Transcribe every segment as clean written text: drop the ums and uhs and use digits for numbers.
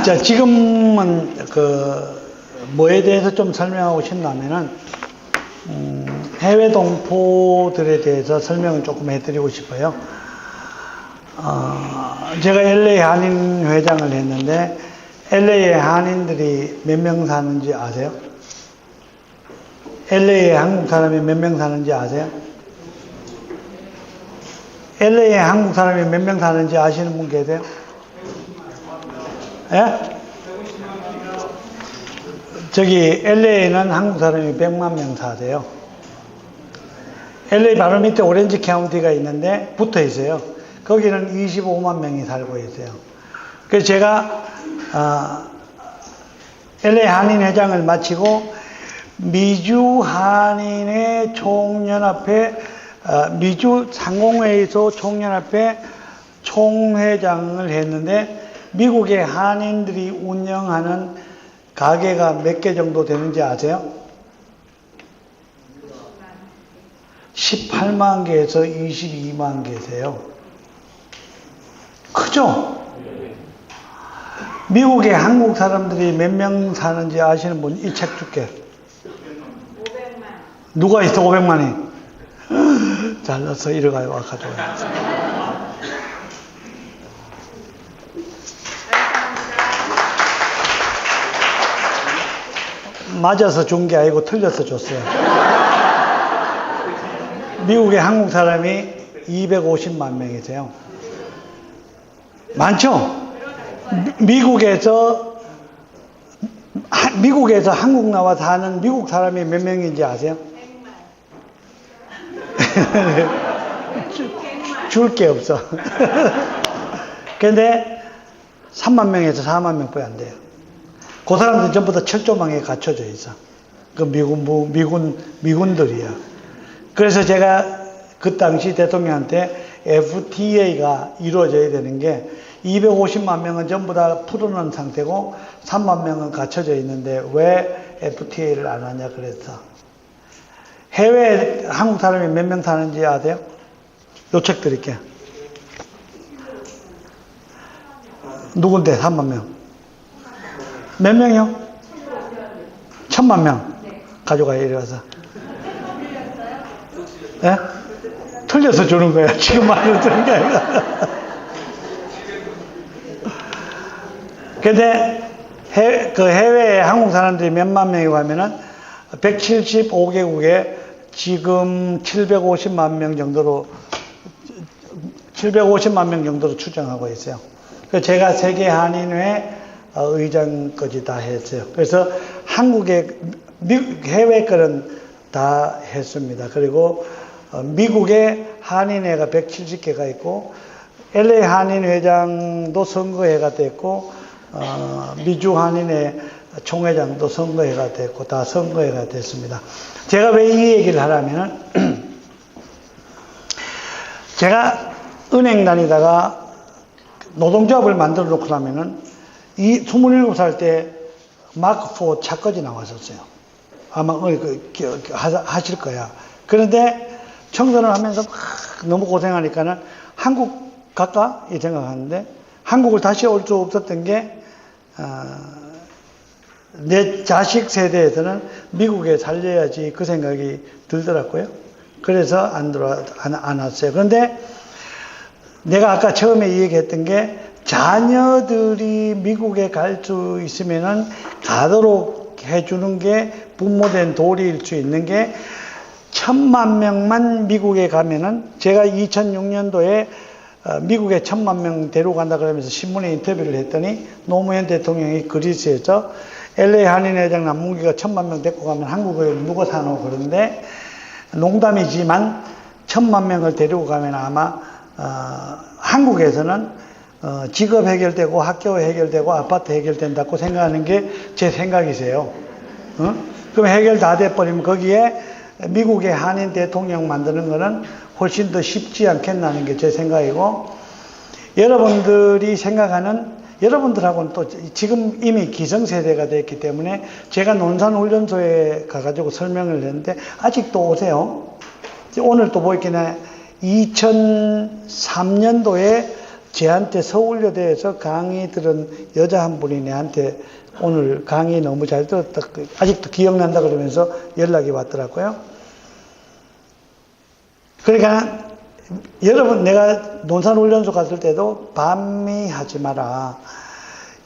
자, 지금은 뭐에 대해서 좀 설명하고 싶냐면은, 해외 동포들에 대해서 설명을 조금 해드리고 싶어요. 제가 LA 한인 회장을 했는데, LA에 한인들이 몇 명 사는지 아세요? LA에 한국 사람이 몇 명 사는지 아세요? LA에 한국 사람이 몇 명 사는지 아시는 분 계세요? 예? 저기 LA에는 한국 사람이 100만 명 사세요. LA 바로 밑에 오렌지 카운티가 있는데 붙어 있어요. 거기는 25만 명이 살고 있어요. 그래서 제가 LA 한인 회장을 마치고 미주 한인의 총연합회, 미주 상공회의소 총연합회 총회장을 했는데, 미국의 한인들이 운영하는 가게가 몇 개 정도 되는지 아세요? 18만 개에서 22만 개세요. 크죠? 미국에 한국 사람들이 몇 명 사는지 아시는 분? 이 책 줄게. 500만. 누가 있어? 500만이? 잘났어. 이리 가요. 와, 가져와요. 맞아서 준 게 아니고 틀려서 줬어요. 미국의 한국 사람이 250만 명이세요. 많죠? 미국에서 한국 나와 사는 미국 사람이 몇 명인지 아세요? 100만. 줄 게 없어. 근데 3만 명에서 4만 명뿐이 안 돼요. 그 사람들은 전부 다 철조망에 갖춰져 있어. 그 미군들이야. 그래서 제가 그 당시 대통령한테 FTA가 이루어져야 되는 게 250만 명은 전부 다 풀어놓은 상태고 3만 명은 갖춰져 있는데 왜 FTA를 안 하냐 그랬어. 해외에 한국 사람이 몇 명 사는지 아세요? 요 책 드릴게요. 누군데 3만 명? 몇 명이요? 1000만 명. 가져가요, 이리 와서. 예? 틀려서 주는 거야. 지금 말로 주는 게 아니라. 근데 해외에 한국 사람들이 몇만 명이고 하면은 175개국에 지금 750만 명 정도로 추정하고 있어요. 그래서 제가 세계 한인회 의장까지 다 했어요. 그래서 해외 거는 다 했습니다. 그리고 미국의 한인회가 170개가 있고, LA 한인회장도 선거회가 됐고, 미주 한인회 총회장도 선거회가 됐고, 다 선거회가 됐습니다. 제가 왜 이 얘기를 하냐면은, 제가 은행 다니다가 노동조합을 만들어 놓고 나면은, 27살 때 마크 4 차까지 나왔었어요. 아마 하실 거야. 그런데 청소를 하면서 너무 고생하니까는 한국 갈까? 이 생각하는데, 한국을 다시 올 수 없었던 게, 내 자식 세대에서는 미국에 살려야지 그 생각이 들더라고요. 그래서 안 왔어요. 그런데 내가 아까 처음에 이 얘기했던 게, 자녀들이 미국에 갈 수 있으면은 가도록 해주는 게 부모된 도리일 수 있는 게, 1000만 명만 미국에 가면은, 제가 2006년도에 미국에 1000만 명 데려간다 그러면서 신문에 인터뷰를 했더니, 노무현 대통령이 그리스에서 LA 한인회장 남문기가 1000만 명 데리고 가면 한국에 누가 사노? 그런데 농담이지만 1000만 명을 데리고 가면 아마 한국에서는 직업 해결되고 학교 해결되고 아파트 해결된다고 생각하는 게 제 생각이세요. 그럼 해결 다 돼버리면 거기에 미국의 한인 대통령 만드는 거는 훨씬 더 쉽지 않겠나는 게 제 생각이고, 여러분들이 생각하는, 여러분들하고는 또 지금 이미 기성세대가 됐기 때문에 제가 논산훈련소에 가가지고 설명을 했는데 아직도 오세요. 오늘 또 보이긴 해. 2003년도에 쟤한테 서울여대에서 강의 들은 여자 한 분이 내한테 오늘 강의 너무 잘 들었다. 아직도 기억난다 그러면서 연락이 왔더라고요. 그러니까 여러분, 내가 논산훈련소 갔을 때도 반미하지 마라.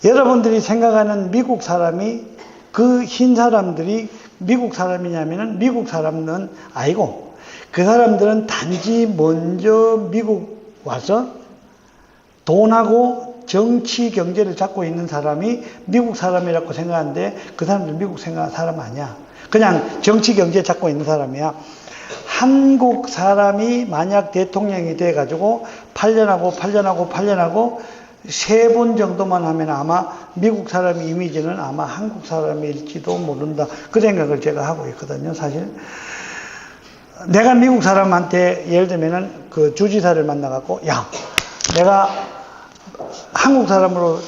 여러분들이 생각하는 미국 사람이 그 흰 사람들이 미국 사람이냐면은 미국 사람은 아니고 그 사람들은 단지 먼저 미국 와서 돈하고 정치 경제를 잡고 있는 사람이 미국 사람이라고 생각하는데 그 사람들 미국 사람 아니야. 그냥 정치 경제 잡고 있는 사람이야. 한국 사람이 만약 대통령이 돼가지고 8년하고 3번 정도만 하면 아마 미국 사람 이미지는 아마 한국 사람일지도 모른다. 그 생각을 제가 하고 있거든요, 사실. 내가 미국 사람한테 예를 들면은 그 주지사를 만나갖고, 야, 내가 한국 사람으로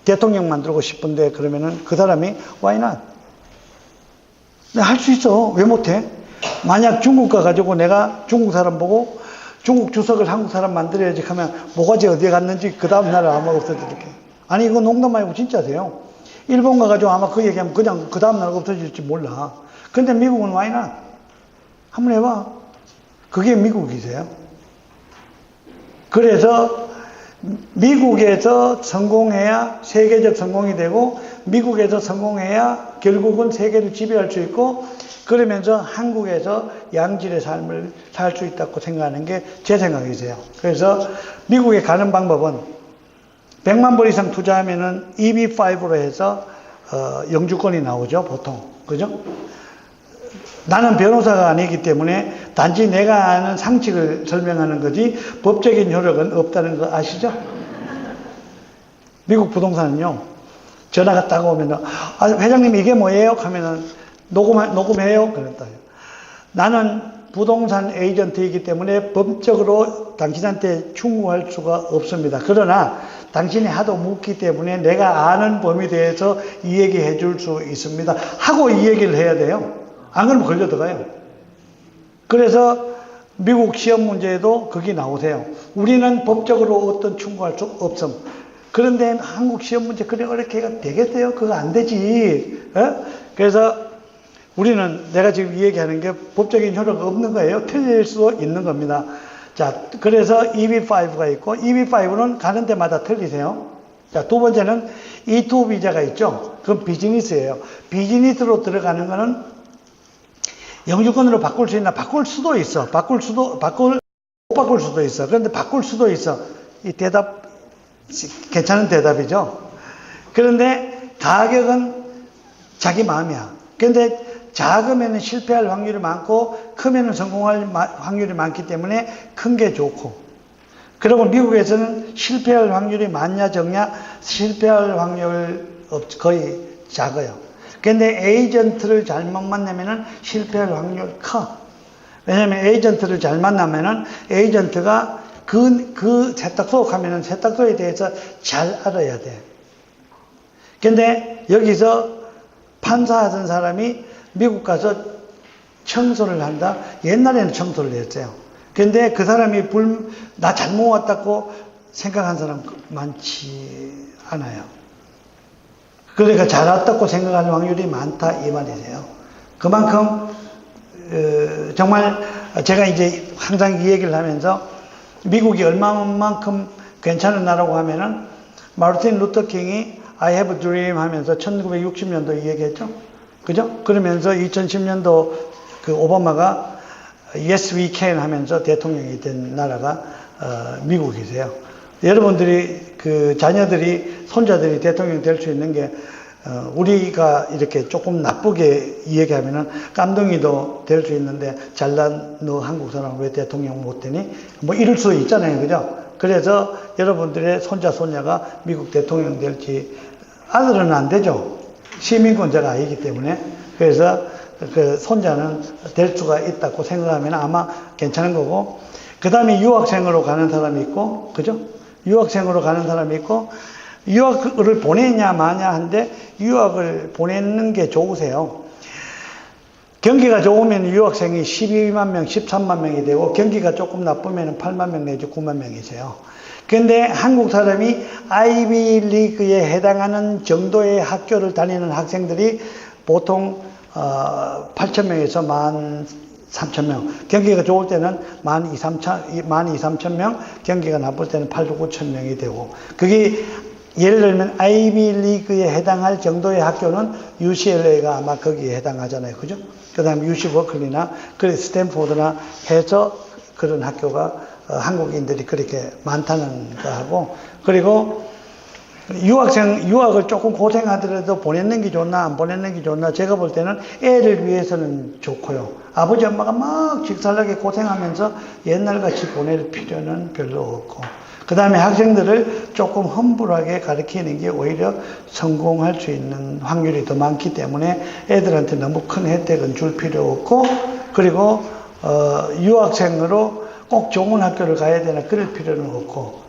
대통령 만들고 싶은데 그러면은 그 사람이 why not? 내가 할 수 있어. 왜 못해? 만약 중국 가가지고 내가 중국 사람 보고 중국 주석을 한국 사람 만들어야지 하면 뭐가지 어디에 갔는지 그 다음 날 아마 없어질게. 아니 이거 농담 말고 진짜세요. 일본 가가지고 아마 그 얘기하면 그냥 그 다음 날 없어질지 몰라. 근데 미국은 why not? 한번 해봐. 그게 미국이세요. 그래서 미국에서 성공해야 세계적 성공이 되고 미국에서 성공해야 결국은 세계를 지배할 수 있고 그러면서 한국에서 양질의 삶을 살 수 있다고 생각하는 게 제 생각이세요. 그래서 미국에 가는 방법은 100만 불 이상 투자하면은 EB5로 해서 영주권이 나오죠, 보통. 그죠? 나는 변호사가 아니기 때문에 단지 내가 아는 상식을 설명하는 거지 법적인 효력은 없다는 거 아시죠? 미국 부동산은요, 전화가 딱 오면, 아, 회장님 이게 뭐예요? 하면은 녹음해요? 그랬다. 나는 부동산 에이전트이기 때문에 법적으로 당신한테 충고할 수가 없습니다. 그러나 당신이 하도 묻기 때문에 내가 아는 범위에 대해서 이 얘기 해줄 수 있습니다. 하고 이 얘기를 해야 돼요. 안 그러면 걸려 들어가요. 그래서 미국 시험 문제에도 거기 나오세요. 우리는 법적으로 어떤 충고할 수 없음. 그런데 한국 시험 문제 그래 어렵게 되겠어요? 그거 안 되지. 그래서 우리는 내가 지금 이 얘기하는 게 법적인 효력이 없는 거예요. 틀릴 수도 있는 겁니다. 자, 그래서 EB5가 있고 EB5는 가는 데마다 틀리세요. 자, 두 번째는 E2 비자가 있죠. 그건 비즈니스예요. 비즈니스로 들어가는 거는 영주권으로 바꿀 수 있나? 바꿀 수도 있어. 못 바꿀 수도 있어. 그런데 바꿀 수도 있어. 이 대답, 괜찮은 대답이죠. 그런데 가격은 자기 마음이야. 그런데 작으면 실패할 확률이 많고 크면 성공할 확률이 많기 때문에 큰 게 좋고. 그리고 미국에서는 실패할 확률이 많냐 적냐? 실패할 확률 거의 작아요. 근데 에이전트를 잘못 만나면은 실패할 확률이 커. 왜냐면 에이전트를 잘 만나면은 에이전트가 그 세탁소 가면은 세탁소에 대해서 잘 알아야 돼. 근데 여기서 판사하던 사람이 미국 가서 청소를 한다? 옛날에는 청소를 했어요. 근데 그 사람이 나 잘못 왔다고 생각한 사람 많지 않아요. 그러니까 잘 왔다고 생각하는 확률이 많다 이 말이세요. 그만큼 정말 제가 이제 항상 이 얘기를 하면서 미국이 얼마만큼 괜찮은 나라고 하면은 마르틴 루터 킹이 I have a dream 하면서 1960년도 이 얘기했죠. 그죠? 그러면서 2010년도 그 오바마가 Yes we can 하면서 대통령이 된 나라가 미국이세요. 여러분들이 그 자녀들이 손자들이 대통령 될 수 있는 게 우리가 이렇게 조금 나쁘게 이야기하면은 깜둥이도 될 수 있는데 잘난 너 한국 사람 왜 대통령 못 되니? 뭐 이럴 수 있잖아요. 그죠? 그래서 여러분들의 손자 손녀가 미국 대통령 될지 아들은 안 되죠. 시민권자가 아니기 때문에. 그래서 그 손자는 될 수가 있다고 생각하면 아마 괜찮은 거고. 그 다음에 유학생으로 가는 사람이 있고, 그죠? 유학생으로 가는 사람이 있고, 유학을 보내냐 마냐 한데 유학을 보내는 게 좋으세요. 경기가 좋으면 유학생이 12만 명, 13만 명이 되고 경기가 조금 나쁘면 8만 명 내지 9만 명이세요. 근데 한국 사람이 아이비리그에 해당하는 정도의 학교를 다니는 학생들이 보통 8,000명에서 13,000명, 경기가 좋을 때는 12,000명, 경기가 나쁠 때는 8,000-9,000명이 되고, 그게 예를 들면 아이비리그에 해당할 정도의 학교는 UCLA가 아마 거기에 해당하잖아요. 그죠? 그 다음에 UC 버클리나 스탠포드나 해서 그런 학교가 한국인들이 그렇게 많다는 거하고, 그리고 유학을 조금 고생하더라도 보내는 게 좋나 안 보내는 게 좋나, 제가 볼 때는 애를 위해서는 좋고요. 아버지 엄마가 막 직살나게 고생하면서 옛날같이 보낼 필요는 별로 없고, 그 다음에 학생들을 조금 험불하게 가르치는 게 오히려 성공할 수 있는 확률이 더 많기 때문에 애들한테 너무 큰 혜택은 줄 필요 없고, 그리고 유학생으로 꼭 좋은 학교를 가야 되나 그럴 필요는 없고,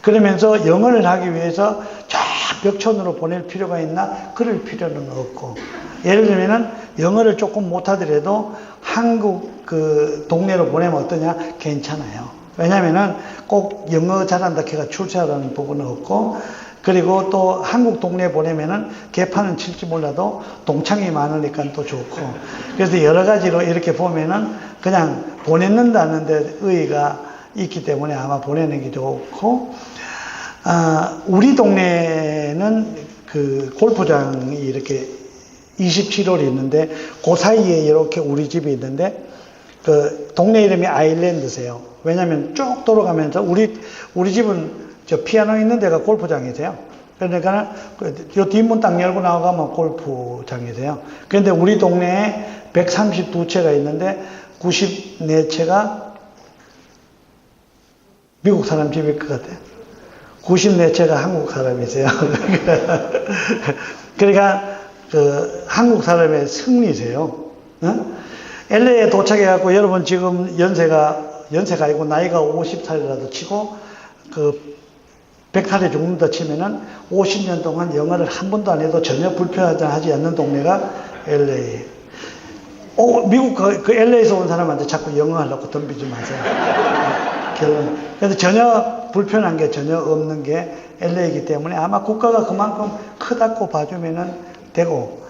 그러면서 영어를 하기 위해서 저 벽촌으로 보낼 필요가 있나 그럴 필요는 없고, 예를 들면은 영어를 조금 못하더라도 한국 그 동네로 보내면 어떠냐, 괜찮아요. 왜냐면은 꼭 영어 잘한다 걔가 출세하라는 부분은 없고, 그리고 또 한국 동네 보내면은 개판은 칠지 몰라도 동창이 많으니까 또 좋고, 그래서 여러 가지로 이렇게 보면은 그냥 보내는다는 데 의의가 있기 때문에 아마 보내는 게 좋고, 우리 동네는 그 골프장이 이렇게 27홀이 있는데 그 사이에 이렇게 우리 집이 있는데, 그 동네 이름이 아일랜드세요. 왜냐면 쭉 돌아가면서 우리 집은 저 피아노 있는 데가 골프장이세요. 그러니까 요 뒷문 딱 열고 나가면 골프장이세요. 그런데 우리 동네에 132채가 있는데 94채가 미국 사람 집일 것 같아요. 94채가 한국 사람이세요. 그러니까 그 한국 사람의 승리세요. LA에 도착해갖고 여러분 지금 연세가 아니고 나이가 50살이라도 치고 그 100살에 죽는다 치면은 50년 동안 영어를 한 번도 안 해도 전혀 불편하지 않는 동네가 LA. 미국 그 LA에서 온 사람한테 자꾸 영어 하려고 덤비지 마세요. 결론. 그래서 전혀 불편한 게 전혀 없는 게 LA이기 때문에 아마 국가가 그만큼 크다고 봐주면은 되고,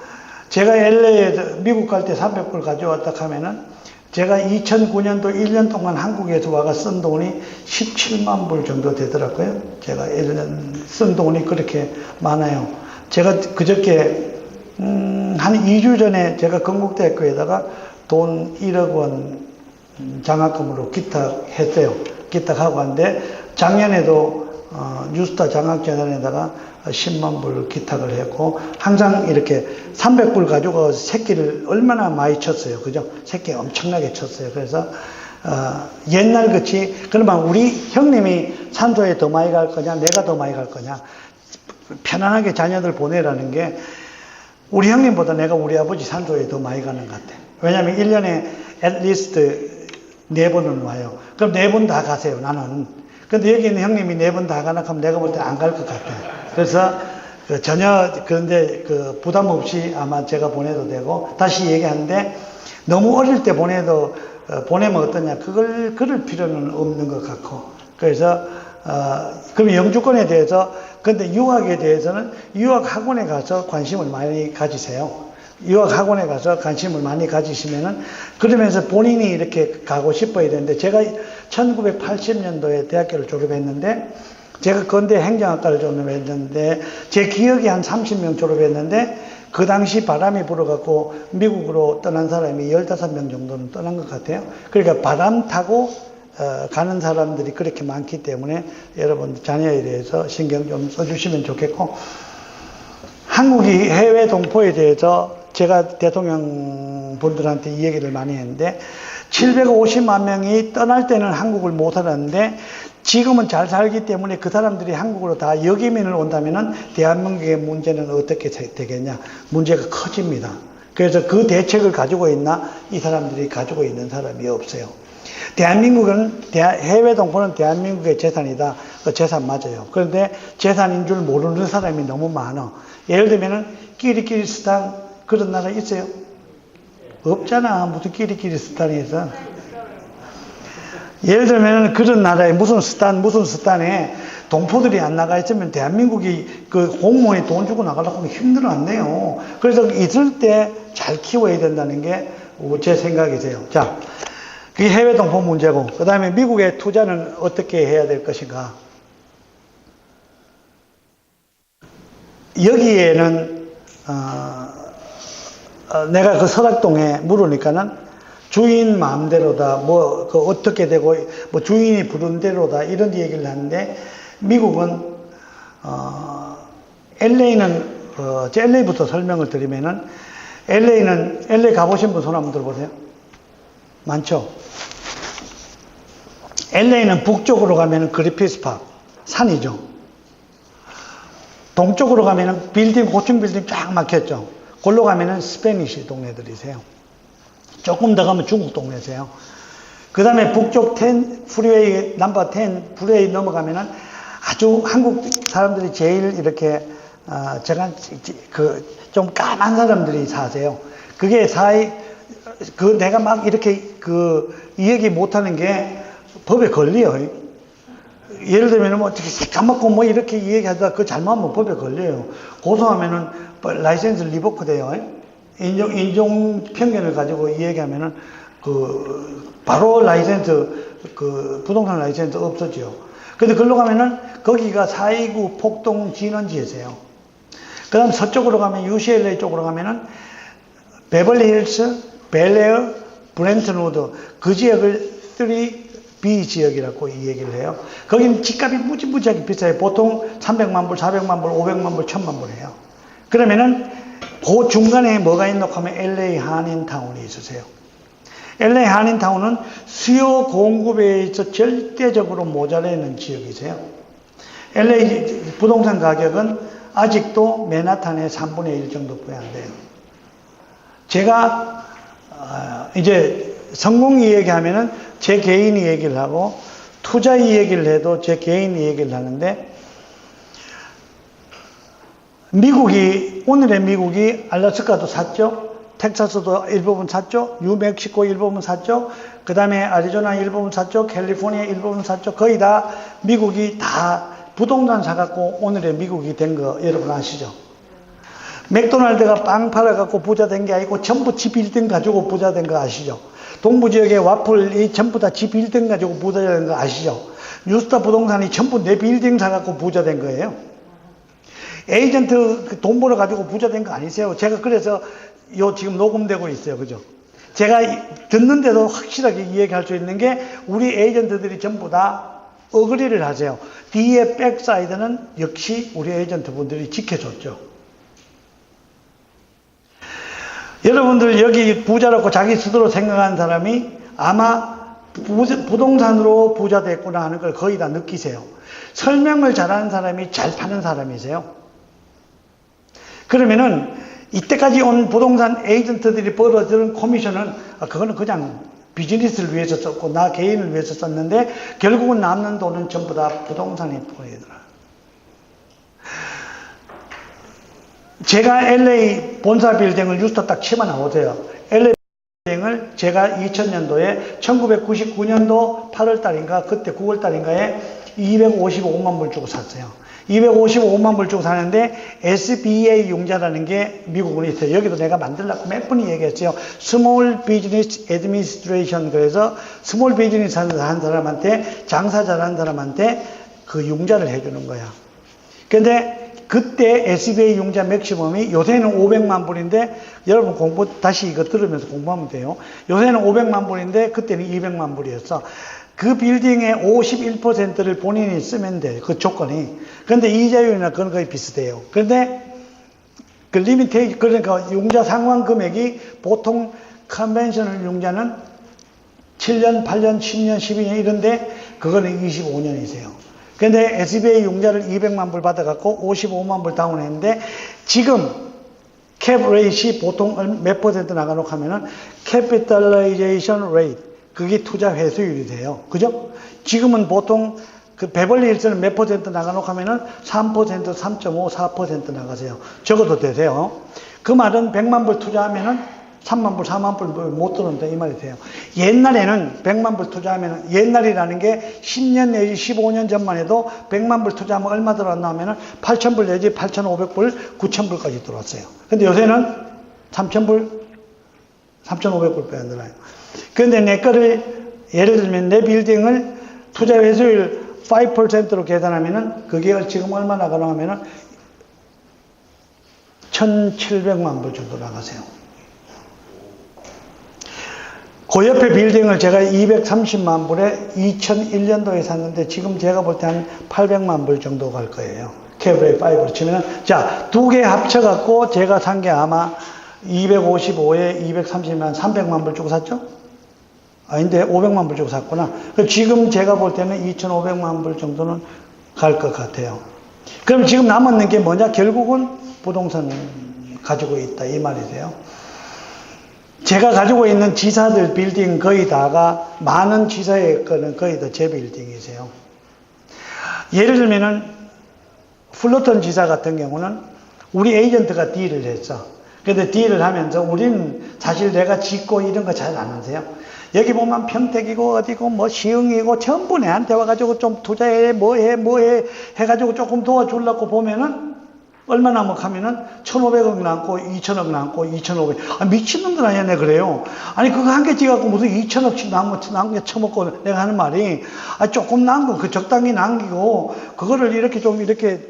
제가 LA에 미국 갈 때 300불 가져왔다 하면은 제가 2009년도 1년 동안 한국에서 와가 쓴 돈이 17만 불 정도 되더라고요. 제가 1년 쓴 돈이 그렇게 많아요. 제가 그저께 한 2주 전에 제가 건국대학교에다가 돈 1억 원 장학금으로 기탁했어요. 기탁하고 왔는데 작년에도 뉴스타 장학재단에다가 10만 불 기탁을 했고, 항상 이렇게 300불 가지고 새끼를 얼마나 많이 쳤어요. 그죠? 새끼 엄청나게 쳤어요. 그래서 옛날 같이, 그러면 우리 형님이 산소에 더 많이 갈 거냐, 내가 더 많이 갈 거냐, 편안하게 자녀들 보내라는 게, 우리 형님보다 내가 우리 아버지 산소에 더 많이 가는 것 같아요. 왜냐하면 1년에 at least 4번은 와요. 그럼 4번 다 가세요, 나는. 근데 여기 있는 형님이 4번 다 가나 하면 내가 볼 때 안 갈 것 같아요. 그래서 전혀 그런데 그 부담 없이 아마 제가 보내도 되고, 다시 얘기하는데 너무 어릴 때 보내면 어떠냐, 그럴 필요는 없는 것 같고, 그래서 그럼 영주권에 대해서, 근데 유학에 대해서는 유학 학원에 가서 관심을 많이 가지세요. 유학 학원에 가서 관심을 많이 가지시면은, 그러면서 본인이 이렇게 가고 싶어야 되는데, 제가 1980년도에 대학교를 졸업했는데, 제가 건대 행정학과를 졸업했는데, 제 기억이 한 30명 졸업했는데, 그 당시 바람이 불어갖고 미국으로 떠난 사람이 15명 정도는 떠난 것 같아요. 그러니까 바람 타고 가는 사람들이 그렇게 많기 때문에 여러분 자녀에 대해서 신경 좀 써주시면 좋겠고, 한국이 해외 동포에 대해서 제가 대통령 분들한테 이 얘기를 많이 했는데, 750만 명이 떠날 때는 한국을 못 살았는데 지금은 잘 살기 때문에 그 사람들이 한국으로 다 여기민을 온다면은 대한민국의 문제는 어떻게 되겠냐? 문제가 커집니다. 그래서 그 대책을 가지고 있나? 이 사람들이 가지고 있는 사람이 없어요. 대한민국은, 해외 동포는 대한민국의 재산이다. 그 재산 맞아요. 그런데 재산인 줄 모르는 사람이 너무 많아. 예를 들면은 끼리끼리스탄 그런 나라 있어요? 없잖아. 무슨 끼리끼리스탄이 있어? 예를 들면 그런 나라에 무슨 스탄에 동포들이 안 나가 있으면 대한민국이 그 공무원이 돈 주고 나가려고 하면 힘들어 안 돼요. 그래서 있을 때 잘 키워야 된다는 게 제 생각이세요. 자, 그게 해외 동포 문제고, 그 다음에 미국의 투자는 어떻게 해야 될 것인가. 여기에는 내가 그 설악동에 물으니까는 주인 마음대로다, 뭐 그 어떻게 되고 뭐 주인이 부른 대로다 이런 얘기를 하는데, 미국은 LA는 LA부터 설명을 드리면은, LA 가보신 분 손 한번 들어보세요. 많죠? LA는 북쪽으로 가면은 그리피스 파크 산이죠. 동쪽으로 가면은 빌딩, 고층 빌딩 쫙 막혔죠. 골로 가면은 스페니시 동네들이세요. 조금 더 가면 중국 동네세요. 그 다음에 북쪽 10 프리웨이, 넘버 10 프리웨이 넘어가면은 아주 한국 사람들이 제일 이렇게, 좀 까만 사람들이 사세요. 그게 내가 막 이렇게 이 얘기 못하는 게 법에 걸려요. 예를 들면 뭐 어떻게 새까맣고 뭐 이렇게 얘기하다가 그거 잘못하면 법에 걸려요. 고소하면은 라이센스 리보크 돼요. 인종 편견을 가지고 얘기하면은 바로 라이센스, 부동산 라이센스 없어지요. 근데 글로 가면은 거기가 429 폭동 진원지에서요. 그 다음 서쪽으로 가면 UCLA 쪽으로 가면은 베벌리 힐스, 벨에어, 브렌튼우드, 그 지역을 3B 지역이라고 이 얘기를 해요. 거기는 집값이 무지무지하게 비싸요. 보통 300만 불, 400만 불, 500만 불, 1000만 불이에요. 그러면은 그 중간에 뭐가 있노 하면 LA 한인타운이 있으세요. LA 한인타운은 수요 공급에 있어 절대적으로 모자라는 지역이세요. LA 부동산 가격은 아직도 맨하탄의 3분의 1 정도뿐이 안 돼요. 제가 이제 성공 이야기하면은 제 개인 얘기를 하고, 투자 이야기를 해도 제 개인 얘기를 하는데, 오늘의 미국이 알래스카도 샀죠. 텍사스도 일부분 샀죠. 뉴멕시코 일부분 샀죠. 그 다음에 아리조나 일부분 샀죠. 캘리포니아 일부분 샀죠. 거의 다 미국이 다 부동산 사갖고 오늘의 미국이 된 거 여러분 아시죠? 맥도날드가 빵 팔아갖고 부자 된 게 아니고 전부 집 1등 가지고 부자 된 거 아시죠? 동부지역의 와플이 전부 다 집 1등 가지고 부자 된 거 아시죠? 뉴스타 부동산이 전부 내 빌딩 사갖고 부자 된 거예요. 에이전트 돈 벌어 가지고 부자 된 거 아니세요? 제가 그래서 지금 녹음되고 있어요. 그죠? 제가 듣는데도 확실하게 이야기할 수 있는 게, 우리 에이전트들이 전부 다 어그리를 하세요. 뒤에 백사이드는 역시 우리 에이전트 분들이 지켜줬죠. 여러분들 여기 부자라고 자기 스스로 생각하는 사람이 아마 부동산으로 부자 됐구나 하는 걸 거의 다 느끼세요. 설명을 잘하는 사람이 잘 파는 사람이세요. 그러면은 이때까지 온 부동산 에이전트들이 벌어들인 코미션은 그거는 그냥 비즈니스를 위해서 썼고 나 개인을 위해서 썼는데, 결국은 남는 돈은 전부 다 부동산에 보이더라. 제가 LA 본사 빌딩을 뉴스타 딱 치면 나오세요. LA 빌딩을 제가 2000년도에 1999년도 8월달인가 그때 9월달인가에 255만 불 주고 샀어요. 255만 불 주고 사는데 SBA 융자라는 게 미국은 있어요. 여기도 내가 만들려고 몇 번이 얘기했어요. Small Business Administration. 그래서 스몰 비즈니스 하는 사람한테, 장사 잘하는 사람한테 그 융자를 해주는 거야. 근데 그때 SBA 융자 맥시멈이, 요새는 500만 불인데, 여러분 다시 이거 들으면서 공부하면 돼요. 요새는 500만 불인데 그때는 200만 불이었어. 그 빌딩의 51%를 본인이 쓰면 돼, 그 조건이. 그런데 이자율이나 그런 거에 비슷해요. 그런데 그 리미테이션, 그러니까 융자 상환 금액이 보통 컨벤셔널 융자는 7년, 8년, 10년, 12년 이런데 그거는 25년이세요. 그런데 SBA 융자를 200만 불 받아갖고 55만 불 다운했는데, 지금 캡 레이트이 보통 몇 퍼센트 나가놓고 하면은 캐피탈라이제이션 레이트, 그게 투자 회수율이 돼요. 그죠? 지금은 보통 그 베벌리 힐스는 몇 퍼센트 나가놓고 하면은 3%, 3.5, 4% 나가세요. 적어도 되세요. 그 말은 100만 불 투자하면은 3만 불, 4만 불 못 들어온다 이 말이 돼요. 옛날에는 100만 불 투자하면, 옛날이라는 게 10년 내지 15년 전만 해도 100만 불 투자하면 얼마 들어왔나 하면은 8천 불 내지 8,500불, 9천 불까지 들어왔어요. 근데 요새는 3천 불, 3,500불 빼 안 들어요. 근데 내 거를, 예를 들면 내 빌딩을 투자 회수율 5%로 계산하면은 그게 지금 얼마 나가나 하면은 1,700만 불 정도 나가세요. 그 옆에 빌딩을 제가 230만 불에 2001년도에 샀는데 지금 제가 볼 때 한 800만 불 정도 갈 거예요. 캐브레이 5로 치면은, 자, 두 개 합쳐갖고 제가 산 게 아마 255에 230만 300만 불 주고 샀죠? 아닌데 500만 불 주고 샀구나. 지금 제가 볼 때는 2,500만 불 정도는 갈 것 같아요. 그럼 지금 남았는 게 뭐냐? 결국은 부동산 가지고 있다 이 말이세요. 제가 가지고 있는 지사들 빌딩 거의 다가 많은 지사의 거는 거의 다 제 빌딩이세요. 예를 들면은 플러턴 지사 같은 경우는 우리 에이전트가 딜을 했어. 근데 딜을 하면서 우리는 사실 내가 짓고 이런 거 잘 안 하세요. 여기 보면 평택이고 어디고 뭐 시흥이고 전부 내한테 와가지고 좀 투자해 뭐해 해가지고 조금 도와주려고 보면은 얼마 남았하면은 1,500억 남고 2,000억 남고 2,500억. 아, 미친놈들 아니야, 내가 그래요. 아니, 그거 한 개 찍어갖고 무슨 2,000억씩 남은 게 처먹고 내가 하는 말이, 아, 조금 남고, 그 적당히 남기고, 그거를 이렇게 좀 이렇게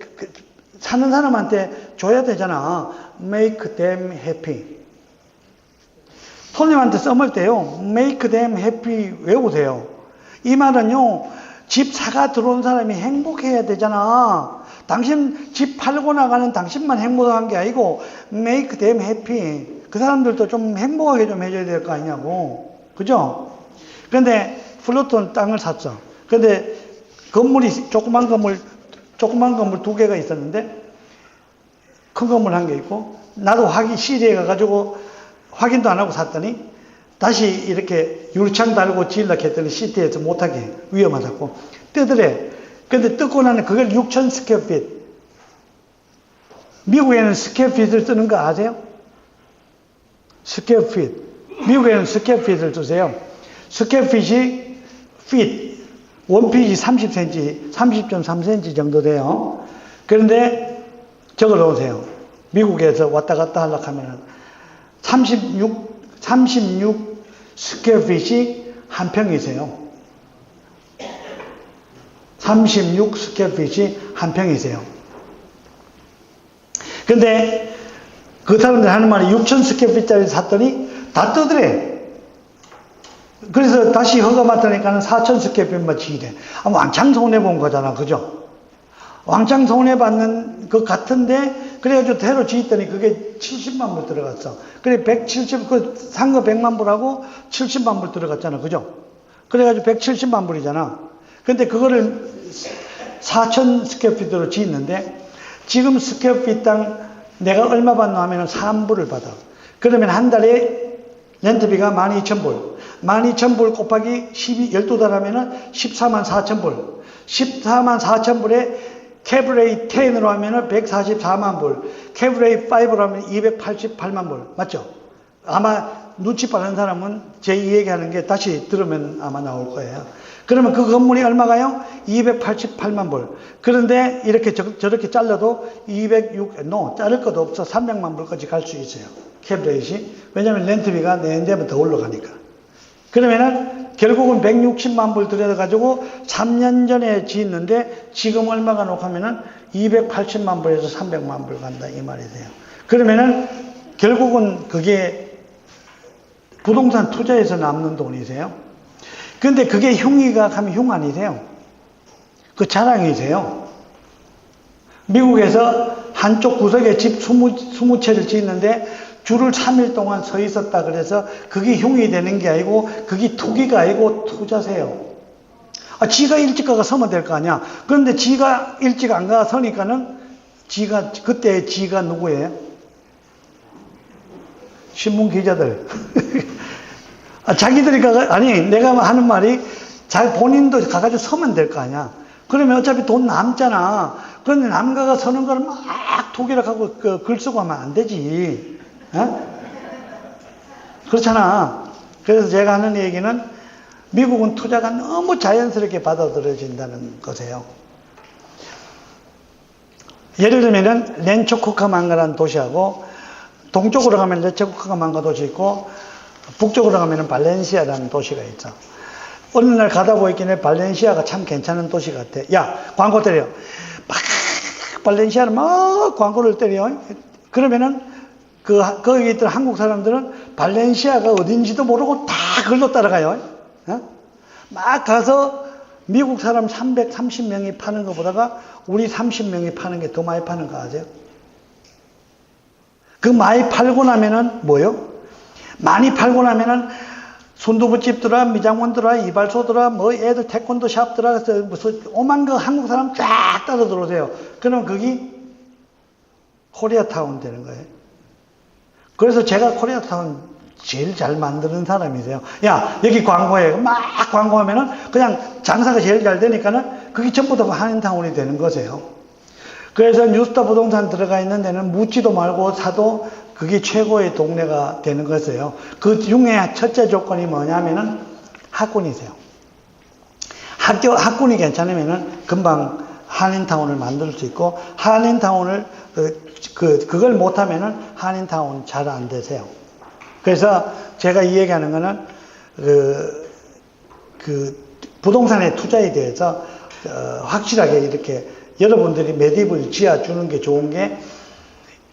사는 사람한테 줘야 되잖아. Make them happy. 손님한테 써먹을 때요, Make them happy 외우세요. 이 말은요, 집 사가 들어온 사람이 행복해야 되잖아. 당신 집 팔고 나가는 당신만 행복한 게 아니고 make them happy. 그 사람들도 좀 행복하게 좀 해줘야 될 거 아니냐고. 그죠? 그런데 플러톤 땅을 샀어. 그런데 건물이 조그만 건물 두 개가 있었는데 큰 건물 한 개 있고 나도 시리에 가가지고 확인도 안 하고 샀더니 다시 이렇게 유리창 달고 지으려고 했더니 시티에서 못하게 위험하다고 뜨더래. 근데 뜯고 나는 그걸 6,000 스퀘어핏. 미국에는 스퀘어핏을 쓰는 거 아세요? 스퀘어핏. 미국에는 스퀘어핏을 쓰세요. 스퀘어핏이 핏. 원핏이 30cm, 30.3cm 정도 돼요. 그런데 적어 놓으세요. 미국에서 왔다 갔다 하려고 하면은 36 스퀘어핏이 한 평이세요. 36 스퀘어핏이 한 평이세요. 근데 그 사람들 하는 말이 6,000 스퀘어핏짜리 샀더니 다 뜨더래. 그래서 다시 허가 맡으니까는 4,000 스퀘어핏만 지이래. 왕창 손해본 거잖아. 그죠? 왕창 손해받는 것 같은데, 그래가지고 대로 지었더니 그게 70만 불 들어갔어. 그래, 산 거 100만 불하고 70만 불 들어갔잖아. 그죠? 그래가지고 170만 불이잖아. 근데 그거를 4,000 스퀘어핏으로 지었는데, 지금 스퀘어핏 땅 내가 얼마 받나 하면 3불을 받아. 그러면 한 달에 렌트비가 12,000불. 12,000불 곱하기 12달 하면은 14만 4천 불. 14만 4천 불에 캐브레이 10으로 하면은 144만 불. 캐브레이 5로 하면 288만 불. 맞죠? 아마 눈치 빠른 사람은 제 이 얘기하는 게 다시 들으면 아마 나올 거예요. 그러면 그 건물이 얼마가요? 288만 불. 그런데 이렇게 저렇게 잘라도 자를 것도 없어. 300만 불까지 갈 수 있어요. 캐브레이시. 왜냐면 렌트비가 내년되면 더 올라가니까. 그러면은 결국은 160만 불 들여가지고 3년 전에 지었는데 지금 얼마가 녹하면은 280만 불에서 300만 불 간다 이 말이 돼요. 그러면은 결국은 그게 부동산 투자에서 남는 돈이세요. 근데 그게 흉이가 가면 흉 아니세요? 그 자랑이세요. 미국에서 한쪽 구석에 집 20채를 짓는데 줄을 3일 동안 서 있었다 그래서 그게 흉이 되는 게 아니고 그게 투기가 아니고 투자세요. 지가 일찍 가서 서면 될 거 아니야. 그런데 지가 일찍 안 가서 서니까는 그때 지가 누구예요? 신문 기자들. 자기들이 내가 하는 말이 본인도 가가지고 서면 될 거 아니야. 그러면 어차피 돈 남잖아. 그런데 남가가 서는 걸 막 투기를 하고 글 쓰고 하면 안 되지. 어? 그렇잖아. 그래서 제가 하는 얘기는 미국은 투자가 너무 자연스럽게 받아들여진다는 것이에요. 예를 들면은 렌초쿠카만가라는 도시하고 동쪽으로 가면 렌초쿠카만가 도시 있고 북쪽으로 가면 발렌시아라는 도시가 있죠. 어느 날 가다 보니까 발렌시아가 참 괜찮은 도시 같아. 야, 광고 때려. 막 발렌시아를 막 광고를 때려. 그러면은 거기 있던 한국 사람들은 발렌시아가 어딘지도 모르고 다 글로 따라가요. 막 가서 미국 사람 330명이 파는 것보다가 우리 30명이 파는 게 더 많이 파는 거 아세요? 그 많이 팔고 나면은 뭐요? 많이 팔고 나면은 순두부집들아, 미장원들아, 이발소들아, 뭐 애들 태권도 샵들아, 무슨 오만 그 한국 사람 쫙 따라 들어오세요. 그러면 거기 코리아타운 되는 거예요. 그래서 제가 코리아타운 제일 잘 만드는 사람이세요. 야, 여기 광고해. 막 광고하면은 그냥 장사가 제일 잘 되니까는 그게 전부 다 한인타운이 되는 거세요. 그래서 뉴스타 부동산 들어가 있는 데는 묻지도 말고 사도 그게 최고의 동네가 되는 것이에요. 그 중에 첫째 조건이 뭐냐면은 학군이세요. 학군이 괜찮으면은 금방 한인타운을 만들 수 있고, 한인타운을 그걸 못하면은 한인타운 잘 안 되세요. 그래서 제가 이 얘기하는 거는 부동산의 투자에 대해서 확실하게 이렇게 여러분들이 매립을 지어주는 게 좋은 게,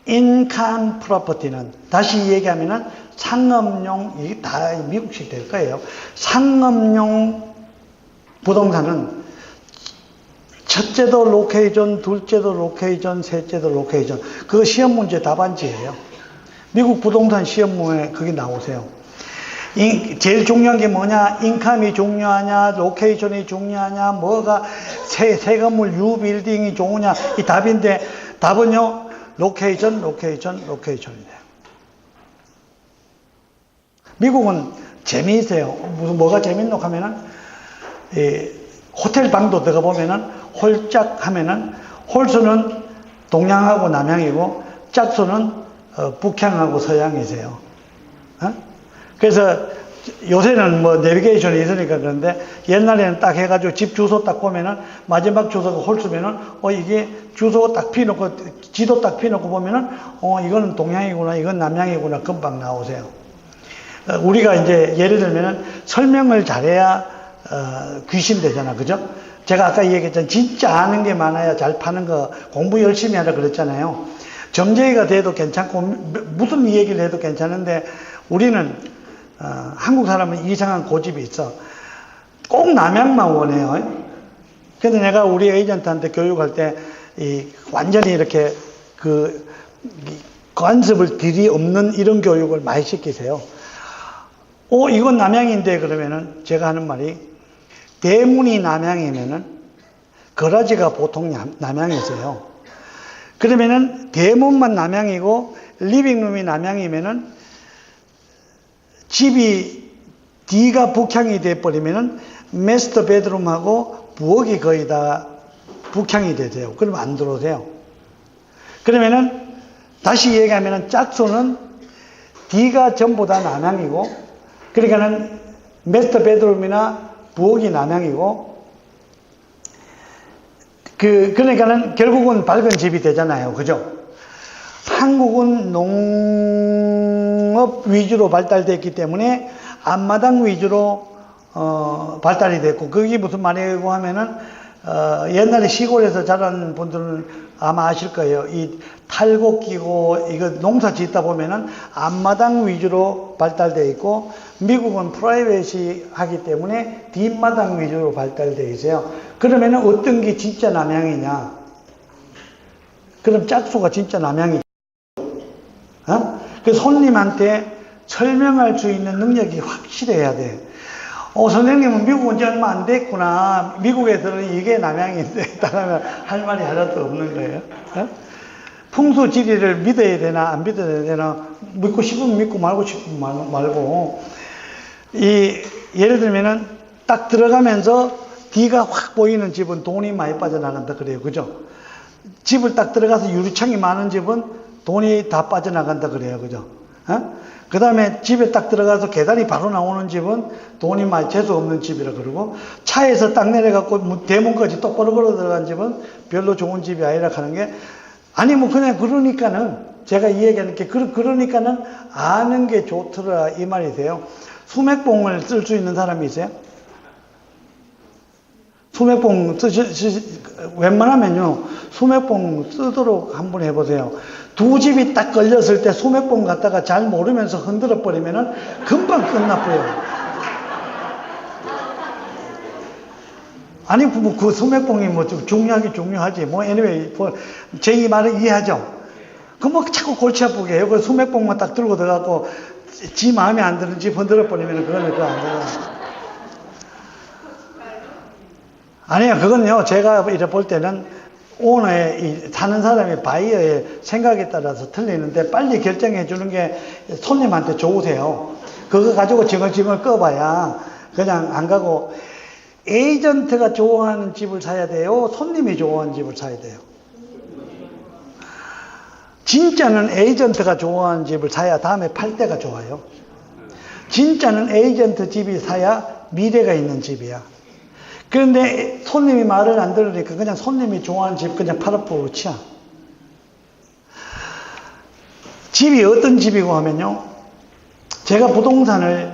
인컴 프로퍼티는 다시 얘기하면은 상업용, 이게 다 미국식 될 거예요. 상업용 부동산은 첫째도 로케이션, 둘째도 로케이션, 셋째도 로케이션. 그거 시험 문제 답안지예요. 미국 부동산 시험 문제 그게 나오세요. 제일 중요한 게 뭐냐? 인컴이 중요하냐? 로케이션이 중요하냐? 뭐가 새 건물 유빌딩이 좋으냐? 이 답인데, 답은요, 로케이션이에요. 미국은 재미있어요. 뭐가 재밌노 하면은, 호텔 방도 들어가 보면은, 홀짝 하면은, 홀수는 동양하고 남양이고, 짝수는 북향하고 서양이세요. 그래서 요새는 뭐 내비게이션이 있으니까 그런데, 옛날에는 딱 해가지고 집 주소 딱 보면은 마지막 주소가 홀수면은 이게 주소 딱 피놓고 지도 딱 피놓고 보면은 이거는 동양이구나, 이건 남양이구나 금방 나오세요. 우리가 이제 예를 들면은 설명을 잘해야 귀신 되잖아, 그죠? 제가 아까 얘기했잖아요. 진짜 아는 게 많아야 잘 파는 거, 공부 열심히 하라 그랬잖아요. 정제가 돼도 괜찮고 무슨 얘기를 해도 괜찮은데, 우리는 한국 사람은 이상한 고집이 있어. 꼭 남양만 원해요. 그래서 내가 우리 에이전트한테 교육할 때 완전히 이렇게 관습을 들이 없는 이런 교육을 많이 시키세요. 이건 남양인데 그러면은 제가 하는 말이, 대문이 남양이면은 거라지가 보통 남양이세요. 그러면은 대문만 남양이고 리빙룸이 남양이면은 집이 D가 북향이 돼버리면은 마스터 베드룸하고 부엌이 거의 다 북향이 되세요. 그러면 안 들어오세요. 그러면은 다시 얘기하면은 짝수는 D가 전부 다 남향이고, 그러니까는 마스터 베드룸이나 부엌이 남향이고, 그러니까는 결국은 밝은 집이 되잖아요. 그죠? 한국은 농업 위주로 발달됐기 때문에 앞마당 위주로 발달이 됐고, 그게 무슨 말이고 하면은 옛날에 시골에서 자란 분들은 아마 아실 거예요. 이 탈곡 끼고 이거 농사 짓다 보면은 앞마당 위주로 발달되어 있고, 미국은 프라이빗이 하기 때문에 뒷마당 위주로 발달되어 있어요. 그러면은 어떤 게 진짜 남양이냐? 그럼 짝수가 진짜 남양이죠. 그 손님한테 설명할 수 있는 능력이 확실해야 돼. 선생님은 미국 온 지 얼마 안 됐구나. 미국에서는 이게 남양인데, 따라하면 할 말이 하나도 없는 거예요. 풍수 지리를 믿어야 되나, 안 믿어야 되나, 믿고 싶으면 믿고 말고 싶으면 말고. 예를 들면은 딱 들어가면서 D가 확 보이는 집은 돈이 많이 빠져나간다 그래요. 그죠? 집을 딱 들어가서 유리창이 많은 집은 돈이 다 빠져나간다 그래요. 그죠? 그 다음에 집에 딱 들어가서 계단이 바로 나오는 집은 돈이 많이 재수 없는 집이라 그러고, 차에서 딱 내려갖고 대문까지 똑바로 걸어 들어간 집은 별로 좋은 집이 아니라 하는 게, 아니 뭐 그냥 그러니까는 제가 이 얘기하는 게 그러니까는 아는 게 좋더라 이 말이세요. 수맥봉을 쓸 수 있는 사람이 있어요? 수맥봉 웬만하면요 수맥봉 쓰도록 한번 해보세요. 두 집이 딱 걸렸을 때 수맥봉 갖다가 잘 모르면서 흔들어 버리면은 금방 끝나버려요. 아니 뭐 그 수맥봉이 뭐 좀 중요하지 뭐 anyway 제 이 말을 이해하죠. 그 뭐 자꾸 골치 아프게 해요. 그 수맥봉만 딱 들고 들어가고 지 마음에 안 드는 집 흔들어 버리면은 그거는 그거 안 돼요. 아니요, 그건요, 제가 이래 볼 때는 오너의, 사는 사람의 바이어의 생각에 따라서 틀리는데 빨리 결정해 주는 게 손님한테 좋으세요. 그거 가지고 징얼징얼 꺼봐야 그냥 안 가고, 에이전트가 좋아하는 집을 사야 돼요? 손님이 좋아하는 집을 사야 돼요? 진짜는 에이전트가 좋아하는 집을 사야 다음에 팔 때가 좋아요. 진짜는 에이전트 집이 사야 미래가 있는 집이야. 그런데 손님이 말을 안 들으니까 그냥 손님이 좋아하는 집 그냥 팔아보고 치야. 집이 어떤 집이고 하면요. 제가 부동산을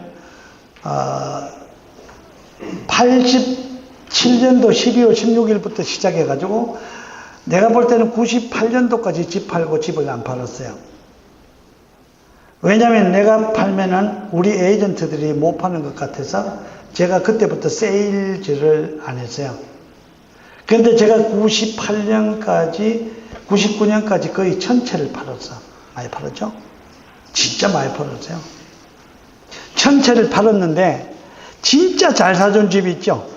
87년도 12월 16일부터 시작해가지고 내가 볼 때는 98년도까지 집 팔고 집을 안 팔았어요. 왜냐하면 내가 팔면은 우리 에이전트들이 못 파는 것 같아서 제가 그때부터 세일즈를 안 했어요. 그런데 제가 98년까지, 99년까지 거의 전체를 팔았어. 많이 팔았죠? 진짜 많이 팔았어요. 전체를 팔았는데, 진짜 잘 사준 집 있죠?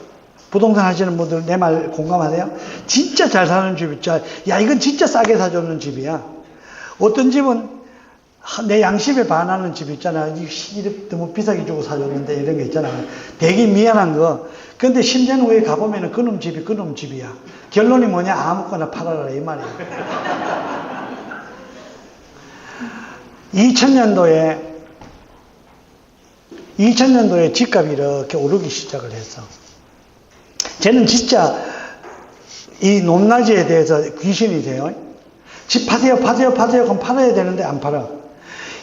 부동산 하시는 분들 내 말 공감하세요? 진짜 잘 사는 집 있죠? 야, 이건 진짜 싸게 사주는 집이야. 어떤 집은 내 양심에 반하는 집 있잖아. 이거 너무 비싸게 주고 사줬는데 이런 거 있잖아. 되게 미안한 거. 근데 10년 후에 가보면 그놈 집이 그놈 집이야. 결론이 뭐냐? 아무거나 팔아라 이 말이야. 2000년도에 집값이 이렇게 오르기 시작을 했어. 쟤는 진짜 이 높낮이에 대해서 귀신이 돼요. 집 파세요. 그럼 팔아야 되는데 안 팔아.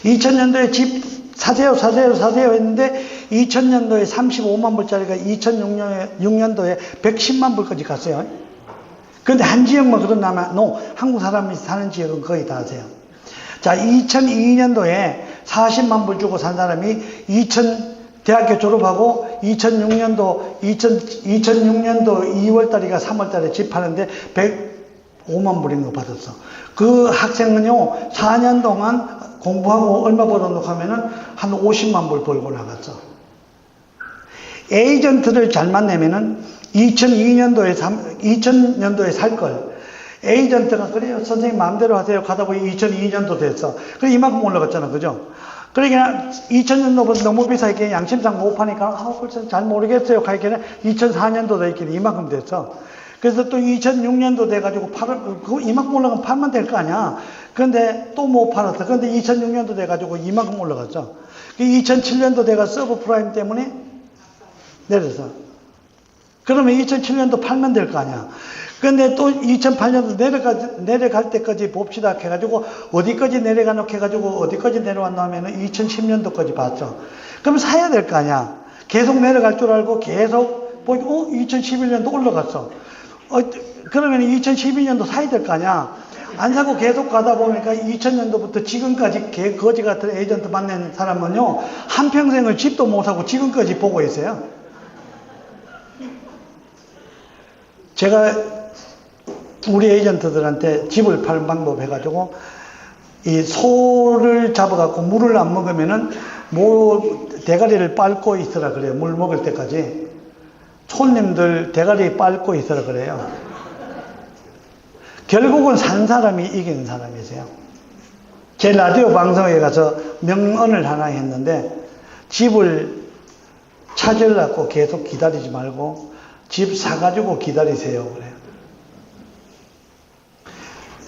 2000년도에 집 사세요 했는데 2000년도에 35만 불짜리가 2006년도에 110만 불까지 갔어요. 그런데 한 지역만 그런다면 한국 사람이 사는 지역은 거의 다 하세요. 자, 2002년도에 40만 불 주고 산 사람이 대학교 졸업하고 2006년도 2월달이가 3월달에 집 파는데 105만 불인 거 받았어. 그 학생은요 4년 동안 공부하고 얼마 벌어놓고 하면은 한 50만 불 벌고 나갔어. 에이전트를 잘 만나면은 2000년도에 살 걸. 에이전트가 그래요. 선생님 마음대로 하세요. 가다 보니 2002년도 됐어. 그래 이만큼 올라갔잖아. 그죠? 그러니까 2000년도보다 너무 비싸게 양심상 못 파니까 글쎄 잘 모르겠어요. 가니까 2004년도 됐길래 이만큼 됐어. 그래서 또 2006년도 돼가지고 이만큼 올라가면 팔면 될 거 아니야. 그런데 또 못 팔았어. 그런데 2006년도 돼가지고 이만큼 올라갔어. 2007년도 돼가 서브프라임 때문에 내려서. 그러면 2007년도 팔면 될 거 아니야. 그런데 또 2008년도 내려갈 때까지 봅시다 해가지고 어디까지 내려가놓고 해가지고 어디까지 내려왔나 하면은 2010년도까지 봤죠. 그럼 사야 될 거 아니야. 계속 내려갈 줄 알고 계속 보고 2011년도 올라갔어. 그러면 2012년도 사야 될 거 아니야. 안 사고 계속 가다 보니까 2000년도부터 지금까지 거지 같은 에이전트 만난 사람은요 한평생을 집도 못 사고 지금까지 보고 있어요. 제가 우리 에이전트들한테 집을 파는 방법 해가지고 이 소를 잡아갖고 물을 안 먹으면은 대가리를 빻고 있으라 그래요. 물 먹을 때까지. 손님들 대가리 빻고 있으라 그래요. 결국은 산 사람이 이긴 사람이세요. 제 라디오 방송에 가서 명언을 하나 했는데 집을 찾으려고 계속 기다리지 말고 집 사가지고 기다리세요. 그래요.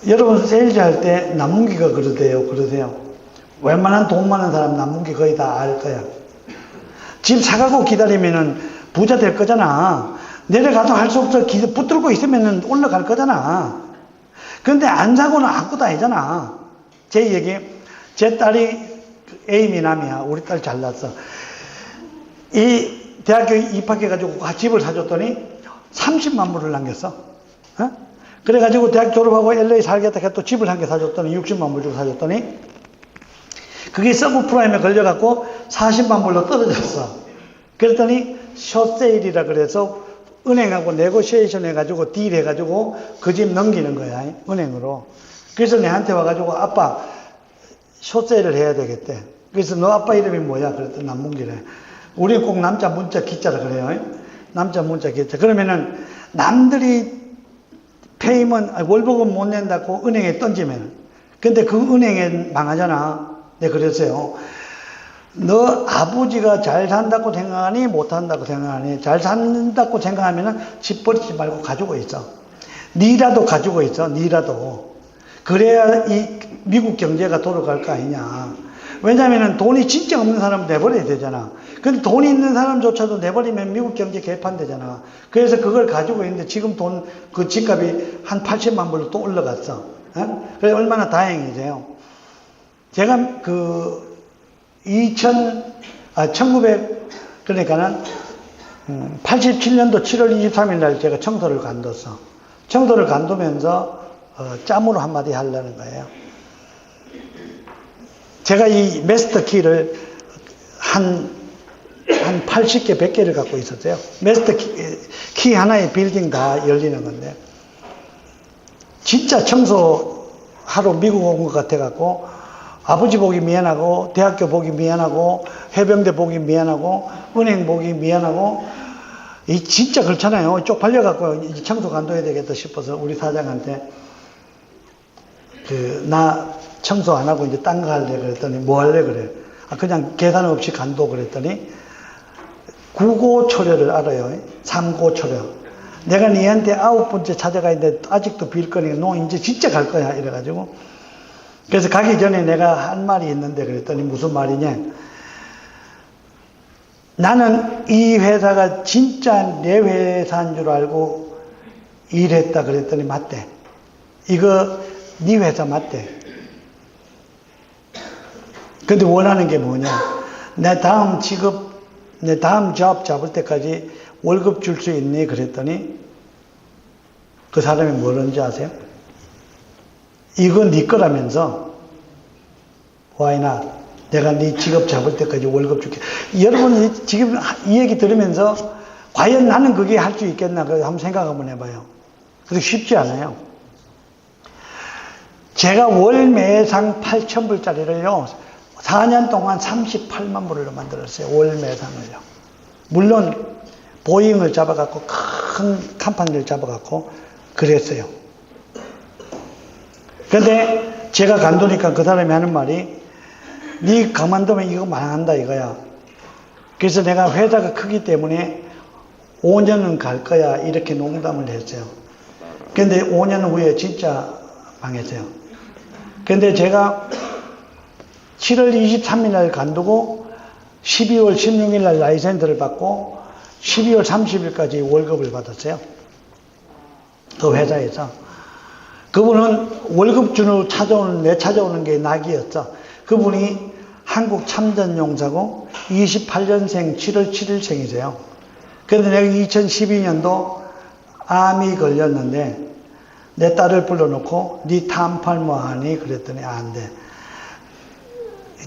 여러분 세일즈 할 때 남문기가 그러세요. 웬만한 돈 많은 사람 남문기 거의 다 알 거야. 집 사가고 기다리면은 부자 될 거잖아. 내려가도 할 수 없어. 붙들고 있으면은 올라갈 거잖아. 근데 안 사고는 아무것도 아니잖아. 제 얘기, 제 딸이 A미남이야. 우리 딸 잘났어. 이 대학교 입학해가지고 집을 사줬더니 30만 불을 남겼어. 어? 그래가지고 대학 졸업하고 LA 살겠다 해서 또 집을 한 개 사줬더니 60만 불 주고 사줬더니 그게 서브프라임에 걸려갖고 40만 불로 떨어졌어. 그랬더니 숏세일이라 그래서 은행하고 네고시에이션 해가지고 딜 해가지고 그 집 넘기는 거야. 은행으로. 그래서 내한테 와가지고 아빠 숏세일을 해야 되겠대. 그래서 너 아빠 이름이 뭐야? 그랬더니 남문기래. 우리는 꼭 남자 문자 기자라 그래요. 남자 문자 기자. 그러면은 남들이 월급은 못 낸다고 은행에 던지면 근데 그 은행에 망하잖아. 네, 그랬어요. 너 아버지가 잘 산다고 생각하니 못 산다고 생각하니 잘 산다고 생각하면은 집 버리지 말고 가지고 있어. 니라도 가지고 있어. 니라도. 그래야 이 미국 경제가 돌아갈 거 아니냐. 왜냐면은 돈이 진짜 없는 사람은 내버려야 되잖아. 근데 돈이 있는 사람조차도 내버리면 미국 경제 개판되잖아. 그래서 그걸 가지고 있는데 지금 그 집값이 한 80만 불로 또 올라갔어. 그래서 얼마나 다행이세요. 제가 1900, 그러니까는 87년도 7월 23일 날 제가 청도를 간뒀어. 청도를 간두면서 짬으로 한마디 하려는 거예요. 제가 이 마스터 키를 한 80개, 100개를 갖고 있었어요. 마스터 키 하나의 빌딩 다 열리는 건데 진짜 청소하러 미국 온 것 같아갖고 아버지 보기 미안하고 대학교 보기 미안하고 해병대 보기 미안하고 은행 보기 미안하고 이 진짜 그렇잖아요. 쪽팔려갖고 청소 간둬야 되겠다 싶어서 우리 사장한테 나 청소 안 하고 이제 딴 거 할래 그랬더니 뭐 할래 그래. 그냥 계산 없이 간도 그랬더니 구고초려를 알아요. 삼고초려. 내가 니한테 9번째 찾아가 있는데 아직도 빌 거니까 너 이제 진짜 갈 거야 이래가지고 그래서 가기 전에 내가 한 말이 있는데 그랬더니 무슨 말이냐. 나는 이 회사가 진짜 내 회사인 줄 알고 일했다 그랬더니 맞대. 이거 네 회사 맞대. 근데 원하는 게 뭐냐. 내 다음 잡 잡을 때까지 월급 줄 수 있니? 그랬더니 그 사람이 뭐라는지 아세요? 이거 네 거라면서 why not? 내가 네 직업 잡을 때까지 월급 줄게. 여러분 지금 이 얘기 들으면서 과연 나는 그게 할 수 있겠나? 한번 생각 한번 해봐요. 그래서 쉽지 않아요. 제가 월 매상 8,000불짜리를요 4년 동안 38만 불로 만들었어요. 월 매상을요. 물론 보잉을 잡아갖고 큰 컴퍼니를 잡아갖고 그랬어요. 근데 제가 간두니까 그 사람이 하는 말이 네 그만두면 이거 망한다 이거야. 그래서 내가 회사가 크기 때문에 5년은 갈 거야 이렇게 농담을 했어요. 근데 5년 후에 진짜 망했어요. 근데 제가 7월 23일 날 간두고 12월 16일 날 라이센스를 받고 12월 30일까지 월급을 받았어요. 그 회사에서. 그분은 월급 주는 찾아오는 게 낙이었어. 그분이 한국 참전용사고 28년생 7월 7일생이세요. 그런데 내가 2012년도 암이 걸렸는데 내 딸을 불러놓고 네 탐팔 뭐 하니? 그랬더니 안 돼.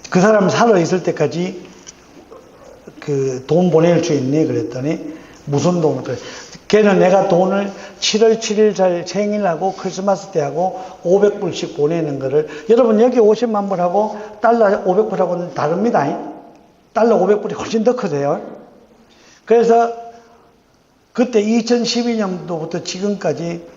그 사람 살아있을 때까지 그 돈 보낼 수 있니? 그랬더니 무슨 돈을 그래. 걔는 내가 돈을 7월 7일 잘 생일하고 크리스마스 때 하고 500불씩 보내는 거를 여러분 여기 50만 불하고 달러 500불하고는 다릅니다. 달러 500불이 훨씬 더 크세요. 그래서 그때 2012년도부터 지금까지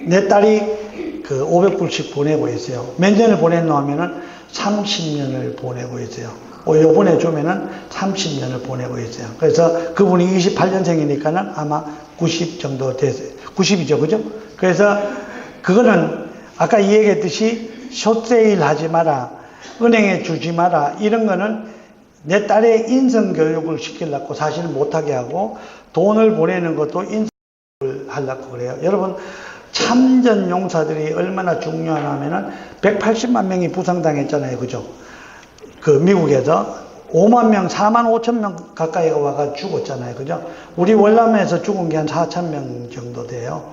내 딸이 그 500불씩 보내고 있어요. 몇 년을 보냈노 하면은 30년을 보내고 있어요. 요번에 주면은 30년을 보내고 있어요. 그래서 그분이 28년생이니까는 아마 90 정도 됐어요. 90이죠, 그죠? 그래서 그거는 아까 이 얘기했듯이 숏세일 하지 마라, 은행에 주지 마라, 이런 거는 내 딸의 인성교육을 시키려고 사실 못하게 하고, 돈을 보내는 것도 인성교육을 하려고 그래요. 여러분, 참전용사들이 얼마나 중요하냐면은 180만 명이 부상당했잖아요. 그죠? 그 미국에서 5만 명, 4만 5천 명 가까이가 와가 죽었잖아요. 그죠? 우리 월남에서 죽은 게 한 4천 명 정도 돼요.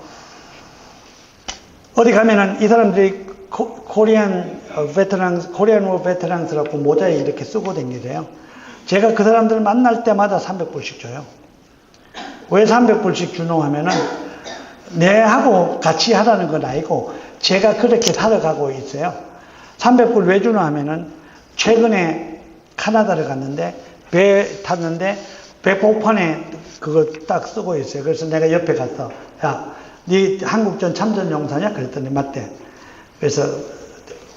어디 가면은 이 사람들이 코리안 워 베테랑스라고 모자에 이렇게 쓰고 다니래요. 제가 그 사람들 만날 때마다 300불씩 줘요. 왜 300불씩 주노 하면은 내하고 같이 하라는 건 아니고 제가 그렇게 살아가고 있어요. 300불 왜 주노 하면은 최근에 카나다를 갔는데 배 탔는데 배 복판에 그거 딱 쓰고 있어요. 그래서 내가 옆에 가서 야, 네 한국전 참전용사냐? 그랬더니 맞대. 그래서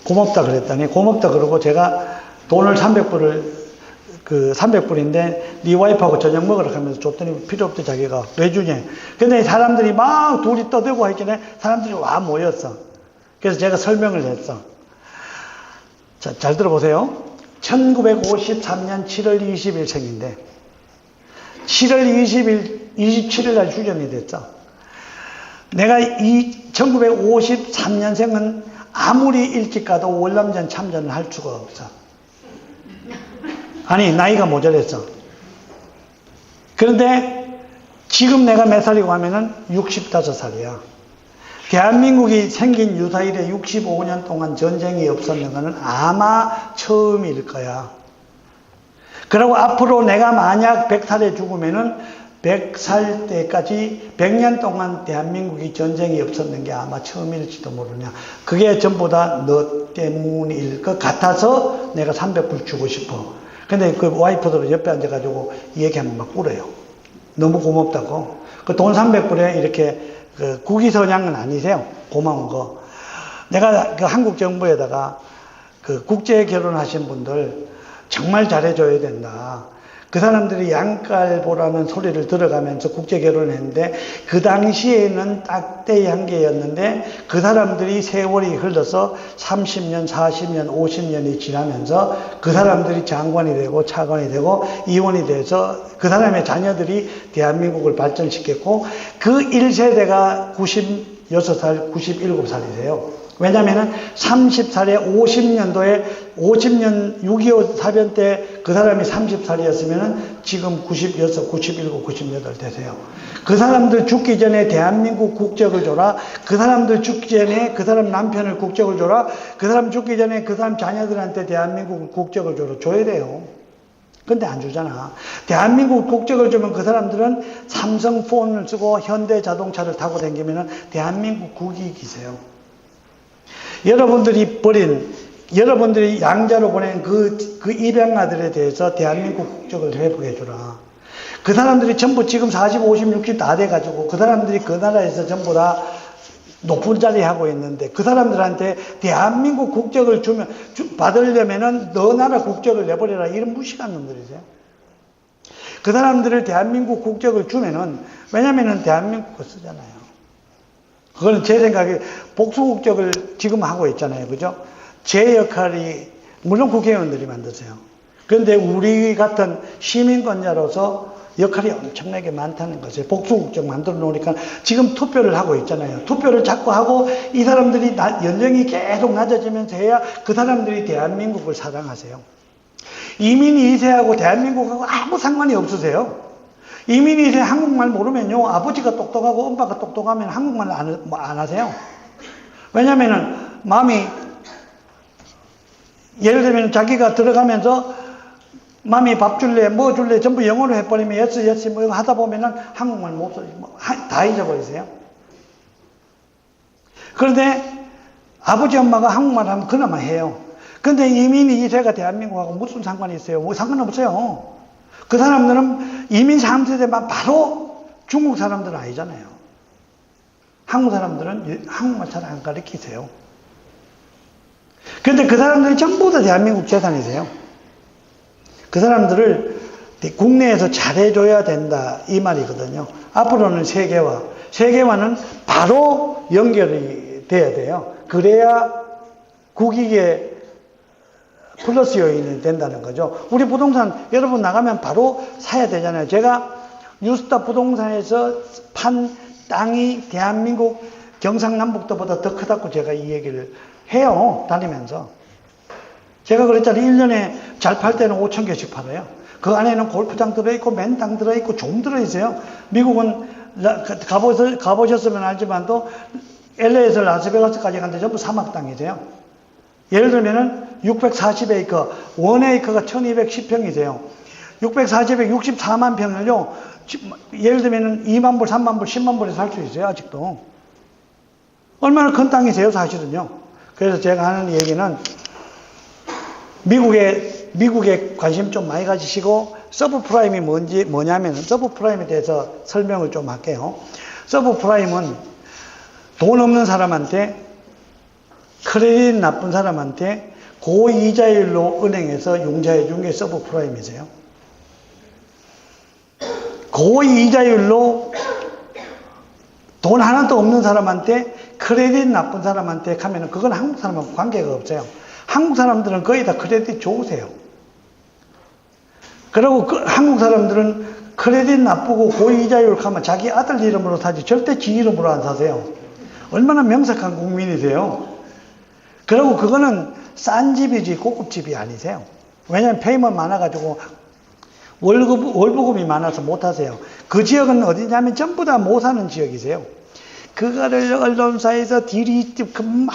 고맙다 그랬더니 고맙다 그러고 제가 돈을 300불을 그 300불인데 네 와이프하고 저녁 먹으러 가면서 줬더니 필요 없대 자기가. 왜 주냐? 근데 사람들이 막 둘이 떠들고 했길래 사람들이 와 모였어. 그래서 제가 설명을 했어. 자, 잘 들어보세요. 1953년 7월 20일 생인데 7월 27일 날 휴전이 됐어. 내가 이 1953년생은 아무리 일찍 가도 월남전 참전을 할 수가 없어. 아니, 나이가 모자랐어. 그런데 지금 내가 몇 살이고 하면은 65살이야. 대한민국이 생긴 유사일에 65년 동안 전쟁이 없었는 것은 아마 처음일 거야. 그리고 앞으로 내가 만약 100살에 죽으면은 100살 때까지 100년 동안 대한민국이 전쟁이 없었는 게 아마 처음일지도 모르냐. 그게 전부 다 너 때문일 것 같아서 내가 300불 주고 싶어. 근데 그 와이프들 옆에 앉아가지고 얘기하면 막 울어요. 너무 고맙다고. 그 돈 300불에 이렇게 그 국위선양은 아니세요. 고마운 거. 내가 그 한국 정부에다가 그 국제 결혼하신 분들 정말 잘해줘야 된다. 그 사람들이 양깔보라는 소리를 들어가면서 국제 결혼을 했는데 그 당시에는 딱대의 한계였는데 그 사람들이 세월이 흘러서 30년, 40년, 50년이 지나면서 그 사람들이 장관이 되고 차관이 되고 의원이 돼서 그 사람의 자녀들이 대한민국을 발전시켰고 그 1세대가 96살, 97살이세요. 왜냐면은 30살에 50년도에 50년 6.25 사변 때 그 사람이 30살이었으면은 지금 96, 97, 98 되세요. 그 사람들 죽기 전에 대한민국 국적을 줘라. 그 사람들 죽기 전에 그 사람 남편을 국적을 줘라. 그 사람 죽기 전에 그 사람 자녀들한테 대한민국 국적을 줘야 돼요. 근데 안 주잖아. 대한민국 국적을 주면 그 사람들은 삼성폰을 쓰고 현대자동차를 타고 다니면은 대한민국 국익이세요. 여러분들이 양자로 보낸 그 입양아들에 대해서 대한민국 국적을 회복해 주라. 그 사람들이 전부 지금 40, 50, 60 다 돼가지고 그 사람들이 그 나라에서 전부 다 높은 자리 하고 있는데 그 사람들한테 대한민국 국적을 받으려면은 너 나라 국적을 내버려라. 이런 무식한 놈들이세요. 그 사람들을 대한민국 국적을 주면은 왜냐면은 대한민국 거 쓰잖아요. 그거는 제 생각에 복수국적을 지금 하고 있잖아요. 그죠? 제 역할이, 물론 국회의원들이 만드세요. 그런데 우리 같은 시민권자로서 역할이 엄청나게 많다는 거죠. 복수국적 만들어 놓으니까 지금 투표를 하고 있잖아요. 투표를 자꾸 하고 이 사람들이 연령이 계속 낮아지면서 해야 그 사람들이 대한민국을 사랑하세요. 이민 2세하고 대한민국하고 아무 상관이 없으세요. 이민 2세 한국말 모르면요, 아버지가 똑똑하고 엄마가 똑똑하면 한국말 안 하세요. 왜냐면은 마음이, 예를 들면 자기가 들어가면서 마음이 밥 줄래, 뭐 줄래, 전부 영어로 해버리면 yes, 뭐 하다 보면은 한국말 못 써, 다 잊어버리세요. 그런데 아버지 엄마가 한국말 하면 그나마 해요. 근데 이민 2세가 대한민국하고 무슨 상관이 있어요? 뭐 상관없어요. 그 사람들은 이민 3세대만 바로 중국 사람들은 아니잖아요. 한국 사람들은 한국말 잘 안 가르치세요. 그런데 그 사람들이 전부 다 대한민국 재산이세요. 그 사람들을 국내에서 잘해줘야 된다 이 말이거든요. 앞으로는 세계화는 바로 연결이 돼야 돼요. 그래야 국익에 플러스 요인이 된다는 거죠. 우리 부동산 여러분 나가면 바로 사야 되잖아요. 제가 뉴스타 부동산에서 판 땅이 대한민국 경상남북도보다 더 크다고 제가 이 얘기를 해요. 다니면서. 제가 그랬잖아요. 1년에 잘 팔 때는 5천 개씩 팔아요. 그 안에는 골프장 들어있고 맨땅 들어있고 좀 들어있어요. 미국은 가보셨으면 알지만도 LA에서 라스베가스까지 갔는데 전부 사막 땅이세요. 예를 들면은 640에이커, 1에이커가 1210평이세요. 640에 64만 평을요, 예를 들면은 2만 불, 3만 불, 10만 불에 살 수 있어요, 아직도. 얼마나 큰 땅이세요, 사실은요. 그래서 제가 하는 얘기는 미국에 관심 좀 많이 가지시고, 서브프라임이 뭐냐면, 서브프라임에 대해서 설명을 좀 할게요. 서브프라임은 돈 없는 사람한테, 크레딧 나쁜 사람한테 고이자율로 은행에서 융자해 준 게 서브프라임이세요. 고이자율로 돈 하나도 없는 사람한테 크레딧 나쁜 사람한테 가면은 그건 한국 사람하고 관계가 없어요. 한국 사람들은 거의 다 크레딧 좋으세요. 그리고 한국 사람들은 크레딧 나쁘고 고이자율 가면 자기 아들 이름으로 사지 절대 지 이름으로 안 사세요. 얼마나 명석한 국민이세요. 그리고 그거는 싼 집이지 고급 집이 아니세요. 왜냐하면 페이먼 많아가지고 월부금이 많아서 못하세요. 그 지역은 어디냐면 전부 다 못 사는 지역이세요. 그거를 언론사에서 딜이 막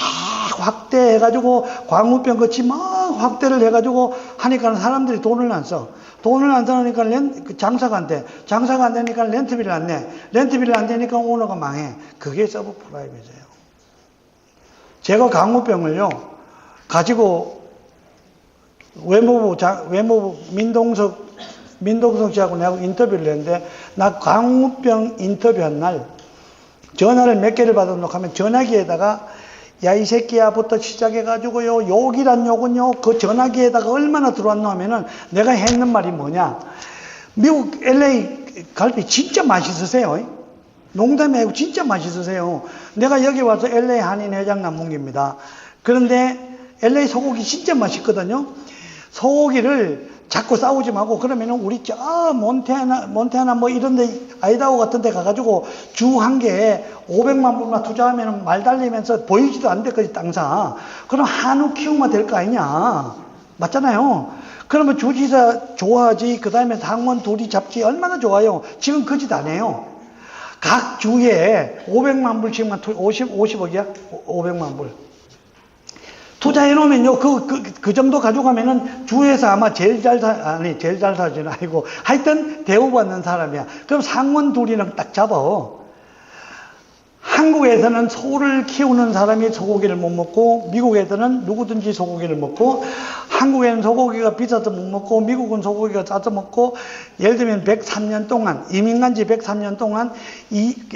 확대해가지고 광우병 같이 막 확대를 해가지고 하니까 사람들이 돈을 안 써. 돈을 안 써니까 장사가 안 돼. 장사가 안 되니까 렌트비를 안 내. 렌트비를 안 되니까 오너가 망해. 그게 서브프라임이세요. 제가 광우병을요 가지고 외무부 민동석 씨하고 내가 인터뷰를 했는데, 나 광우병 인터뷰한 날 전화를 몇 개를 받아놓고 하면 전화기에다가 야 이 새끼야부터 시작해가지고요 욕이란 욕은요 그 전화기에다가 얼마나 들어왔노 하면은 내가 했는 말이 뭐냐, 미국 LA 갈비 진짜 맛있으세요. 농담이 아니고 진짜 맛있으세요. 내가 여기 와서 LA 한인 회장 남문기입니다. 그런데 LA 소고기 진짜 맛있거든요. 소고기를 자꾸 싸우지 말고 그러면은 우리 저 몬태아나 뭐 이런 데 아이다호 같은 데 가가지고 주 한 개에 500만 불만 투자하면은 말 달리면서 보이지도 않는데 거기 땅 사. 그럼 한우 키우면 될 거 아니냐. 맞잖아요. 그러면 주지사 좋아하지. 그 다음에 상원 둘이 잡지 얼마나 좋아요. 지금 그 짓 안 해요. 각 주에 500만 불씩만 50억이야? 500만 불. 투자해 놓으면요, 그 정도 가져가면은 주에서 아마 제일 잘 사지는 아니고, 하여튼 대우받는 사람이야. 그럼 상원 둘이는 딱 잡아. 한국에서는 소를 키우는 사람이 소고기를 못 먹고, 미국에서는 누구든지 소고기를 먹고, 한국에는 소고기가 비싸서 못 먹고, 미국은 소고기가 싸서 먹고, 예를 들면 103년 동안, 이민 간 지 103년 동안,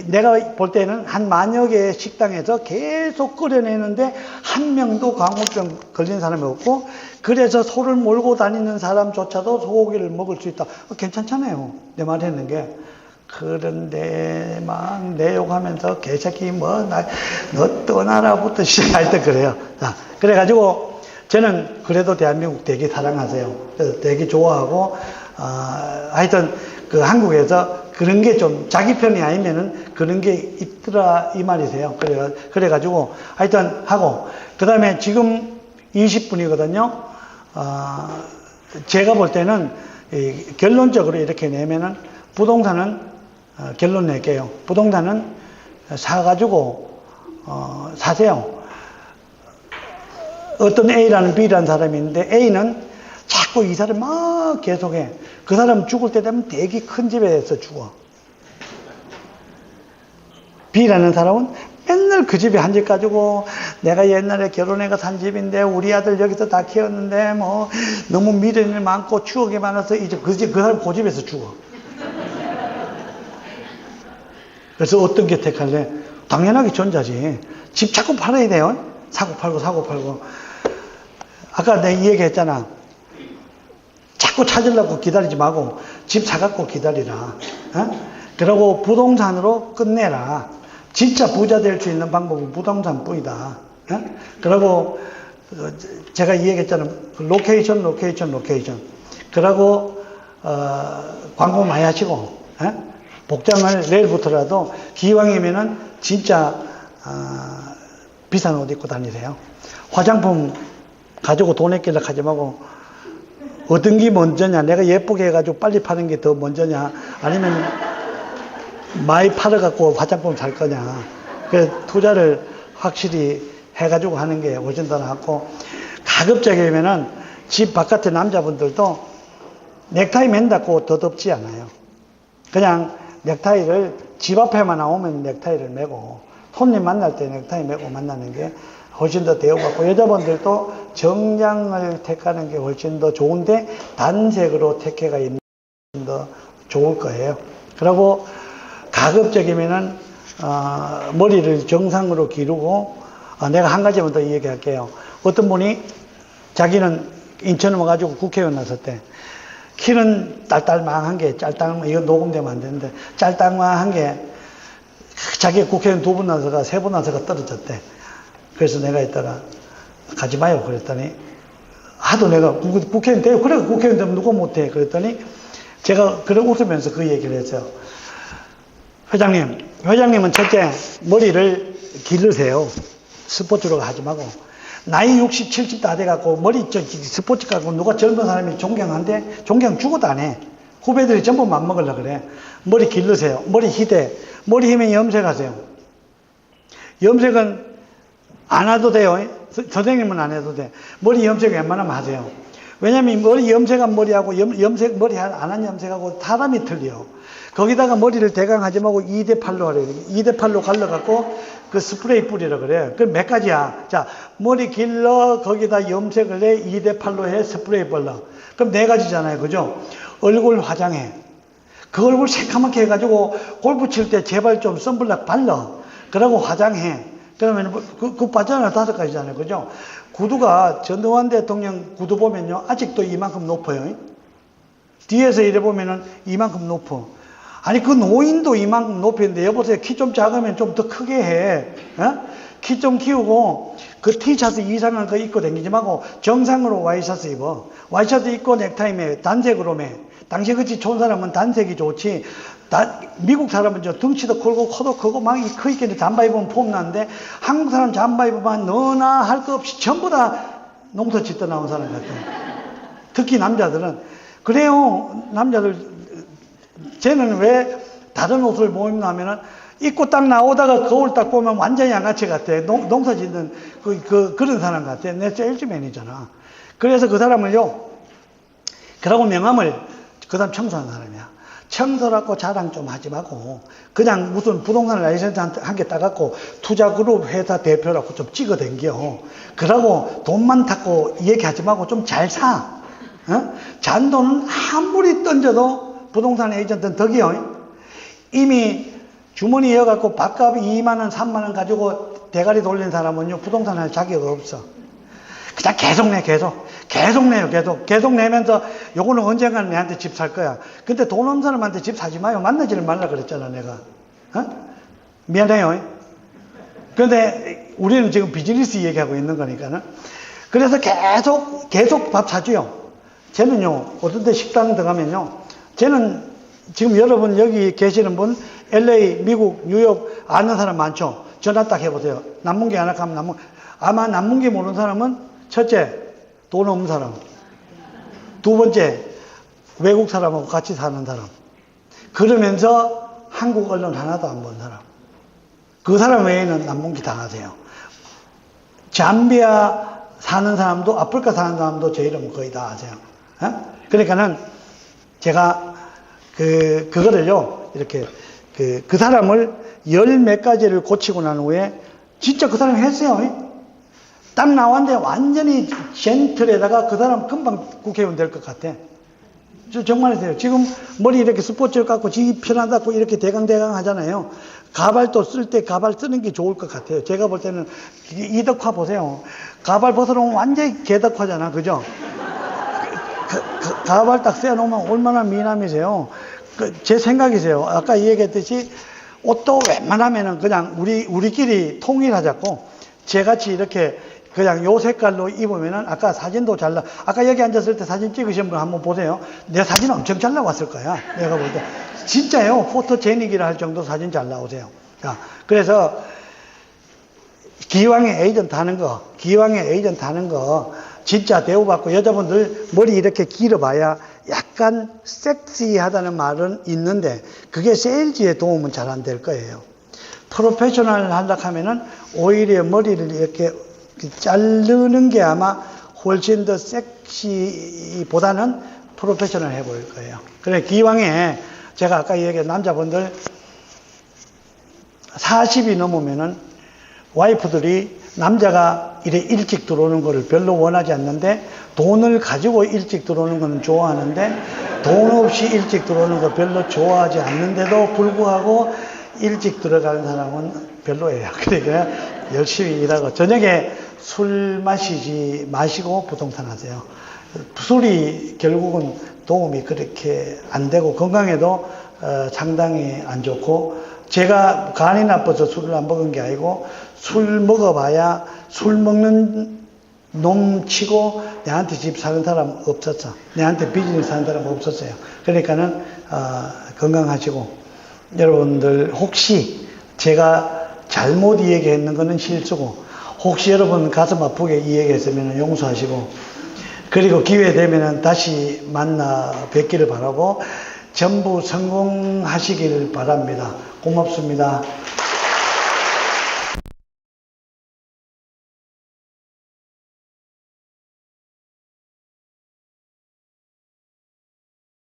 내가 볼 때는 한 만여 개의 식당에서 계속 끓여내는데, 한 명도 광우병 걸린 사람이 없고, 그래서 소를 몰고 다니는 사람조차도 소고기를 먹을 수 있다. 괜찮잖아요. 내 말 했는 게. 그런데 막 내 욕하면서 개새끼 너 떠나라부터 시작할 때 그래요. 자, 그래가지고 저는 그래도 대한민국 되게 사랑하세요. 그래서 되게 좋아하고 하여튼 그 한국에서 그런 게 좀 자기 편이 아니면은 그런 게 있더라 이 말이세요. 그래가지고 하여튼 하고 그 다음에 지금 20분이거든요. 제가 볼 때는 결론적으로 이렇게 내면은 부동산은 결론 낼게요. 부동산은 사가지고 사세요. 어떤 A라는 B라는 사람이 있는데 A는 자꾸 이사를 막 계속해. 그 사람 죽을 때 되면 되게 큰 집에서 죽어. B라는 사람은 맨날 그 집에 한 집 가지고 내가 옛날에 결혼해가 산 집인데 우리 아들 여기서 다 키웠는데 뭐 너무 미련이 많고 추억이 많아서 이제 그 사람 그 집에서 죽어. 그래서 어떤 게 택할래? 당연하게 전자지. 집 자꾸 팔아야 돼요. 사고 팔고. 아까 내가 이 얘기 했잖아. 자꾸 찾으려고 기다리지 말고 집 사갖고 기다리라. 그러고 부동산으로 끝내라. 진짜 부자 될 수 있는 방법은 부동산뿐이다. 그리고 제가 이 얘기했잖아요. 로케이션. 그러고, 광고 많이 하시고, 복장을 내일부터라도 기왕이면은 진짜, 비싼 옷 입고 다니세요. 화장품 가지고 돈 아끼려 하지 말고, 어떤 게 먼저냐, 내가 예쁘게 해가지고 빨리 파는 게 더 먼저냐, 아니면 많이 팔아갖고 화장품 살 거냐. 그 투자를 확실히 해가지고 하는 게 훨씬 더 낫고, 가급적이면은 집 바깥에 남자분들도 넥타이 맨다고 더 덥지 않아요. 그냥 넥타이를 집 앞에만 나오면 넥타이를 매고, 손님 만날 때 넥타이 매고 만나는 게 훨씬 더 대우받고, 여자분들도 정장을 택하는 게 훨씬 더 좋은데 단색으로 택해가 있는 게 더 좋을 거예요. 그리고 가급적이면은 머리를 정상으로 기르고, 내가 한 가지만 더 얘기할게요. 어떤 분이 자기는 인천에 와가지고 국회의원 나섰 때 키는 딸딸망한 게 이거 녹음되면 안 되는데 짤딱망한 게 자기 국회의원 2분 나서가 3분 나서가 떨어졌대. 그래서 내가 이따가 가지 마요 그랬더니 하도 내가 국회의원 돼요. 그래 국회의원 되면 누가 못해 그랬더니 제가 그래 웃으면서 그 얘기를 했어요. 회장님은 첫째 머리를 기르세요. 스포츠로 하지 말고. 나이 60, 70 다 돼갖고 머리 스포츠 갖고 누가 젊은 사람이 존경한대? 존경 죽어도 안 해. 후배들이 전부 맘먹으려고 그래. 머리 기르세요. 머리 희대. 머리 희면 염색하세요. 염색은 안 해도 돼요. 선생님은 안 해도 돼. 머리 염색 웬만하면 하세요. 왜냐면 머리 염색한 머리하고 염색 머리 안 한 염색하고 사람이 틀려. 거기다가 머리를 대강 하지 말고 2대8로 하래요. 2대8로 갈라갖고 그 스프레이 뿌리라 그래. 그 몇 가지야. 자, 머리 길러, 거기다 염색을 해, 2대8로 해, 스프레이 발라. 그럼 4가지잖아요. 그죠? 얼굴 화장해. 그 얼굴 새까맣게 해가지고 골프 칠 때 제발 좀 선블락 발라. 그러고 화장해. 그러면 그 빠져나 5가지잖아요. 그죠? 구두가 전두환 대통령 구두 보면요. 아직도 이만큼 높아요. 뒤에서 이래 보면은 이만큼 높아. 아니 그 노인도 이만큼 높이는데 여보세요. 키 좀 작으면 좀 더 크게 해. 키 좀 키우고 그 티셔츠 이상한 거 입고 다니지 말고 정상으로 와이셔츠 입어. 와이셔츠 입고 넥타이 매. 단색으로 매. 당신같이 좋은 사람은 단색이 좋지. 미국 사람은 저 덩치도 크고 코도 크고 막 크게 잠바 입으면 폼 나는데 한국 사람 잠바 입으면 너나 할 거 없이 전부 다 농사 짓다 나온 사람 같아. 특히 남자들은 그래요. 남자들 쟤는 왜 다른 옷을 못 입나 하면은 입고 딱 나오다가 거울 딱 보면 완전히 양아치 같아. 농사 짓는 그런 사람 같아. 내 셀즈맨이잖아. 그래서 그 사람을요. 그러고 명함을 그 사람 청소하는 사람이야. 청소라고 자랑 좀 하지 말고 그냥 무슨 부동산 라이센스 한 개 따갖고 투자그룹 회사 대표라고 좀 찍어 댕겨. 그러고 돈 많다고 얘기하지 말고 좀 잘 사. 잔돈은 아무리 던져도 부동산 에이전트는 덕이요. 이미 주머니 이어갖고 밥값 2만원, 3만원 가지고 대가리 돌린 사람은요, 부동산 할 자격 없어. 그냥 계속 내, 계속 내요, 계속 내면서 요거는 언젠가는 내한테 집 살 거야. 근데 돈 없는 사람한테 집 사지 마요. 만나지를 말라 그랬잖아, 내가. 미안해요. 근데 우리는 지금 비즈니스 얘기하고 있는 거니까는. 그래서 계속 밥 사줘요. 쟤는요, 어떤 데 식당 들어가면요, 쟤는 지금 여러분 여기 계시는 분 LA, 미국, 뉴욕 아는 사람 많죠? 전화 딱 해보세요. 남문계 안 하면 아마 남문계 모르는 사람은 첫째, 돈 없는 사람. 두 번째, 외국 사람하고 같이 사는 사람. 그러면서 한국 언론 하나도 안 본 사람. 그 사람 외에는 남문계 다 아세요. 잠비아 사는 사람도, 아프리카 사는 사람도 제 이름 거의 다 아세요. 그러니까는 제가 그거를요, 이렇게, 그 사람을 10몇 가지를 고치고 난 후에, 진짜 그 사람이 했어요. 딱 나왔는데 완전히 젠틀에다가 그 사람 금방 국회의원 될 것 같아. 정말이세요. 지금 머리 이렇게 스포츠를 깎고 지 편하다고 이렇게 대강대강 하잖아요. 가발도 쓸 때 가발 쓰는 게 좋을 것 같아요. 제가 볼 때는 이덕화 보세요. 가발 벗어놓으면 완전히 개덕화잖아. 그죠? 가발 딱 쐬놓으면 얼마나 미남이세요. 제 생각이세요. 아까 얘기했듯이 옷도 웬만하면은 그냥 우리끼리 통일하자고. 쟤같이 이렇게 그냥 요 색깔로 입으면은 아까 사진도 잘 나, 아까 여기 앉았을 때 사진 찍으신 분 한번 보세요. 내 사진 엄청 잘 나왔을 거야. 내가 볼 때. 진짜요. 포토제닉이라 할 정도 사진 잘 나오세요. 자, 그래서 기왕에 에이전트 하는 거, 진짜 대우받고 여자분들 머리 이렇게 길어봐야 약간 섹시하다는 말은 있는데 그게 세일즈에 도움은 잘 안 될 거예요. 프로페셔널 하려고 하면은 오히려 머리를 이렇게 자르는 게 아마 훨씬 더 섹시보다는 프로페셔널 해 보일 거예요. 그래, 기왕에 제가 아까 얘기한 남자분들 40이 넘으면은 와이프들이 남자가 이래 일찍 들어오는 거를 별로 원하지 않는데 돈을 가지고 일찍 들어오는 건 좋아하는데 돈 없이 일찍 들어오는 거 별로 좋아하지 않는데도 불구하고 일찍 들어가는 사람은 별로예요. 그러니까 열심히 일하고 저녁에 술 마시고 부동산 하세요. 술이 결국은 도움이 그렇게 안 되고 건강에도 상당히 안 좋고 제가 간이 나빠서 술을 안 먹은 게 아니고 술 먹어봐야 술 먹는 놈 치고 내한테 집 사는 사람 없었어. 내한테 비즈니스 하는 사람 없었어요. 그러니까는 건강하시고 여러분들 혹시 제가 잘못 이야기했는 거는 실수고 혹시 여러분 가슴 아프게 이야기했으면 용서하시고 그리고 기회 되면 다시 만나 뵙기를 바라고 전부 성공하시길 바랍니다. 고맙습니다.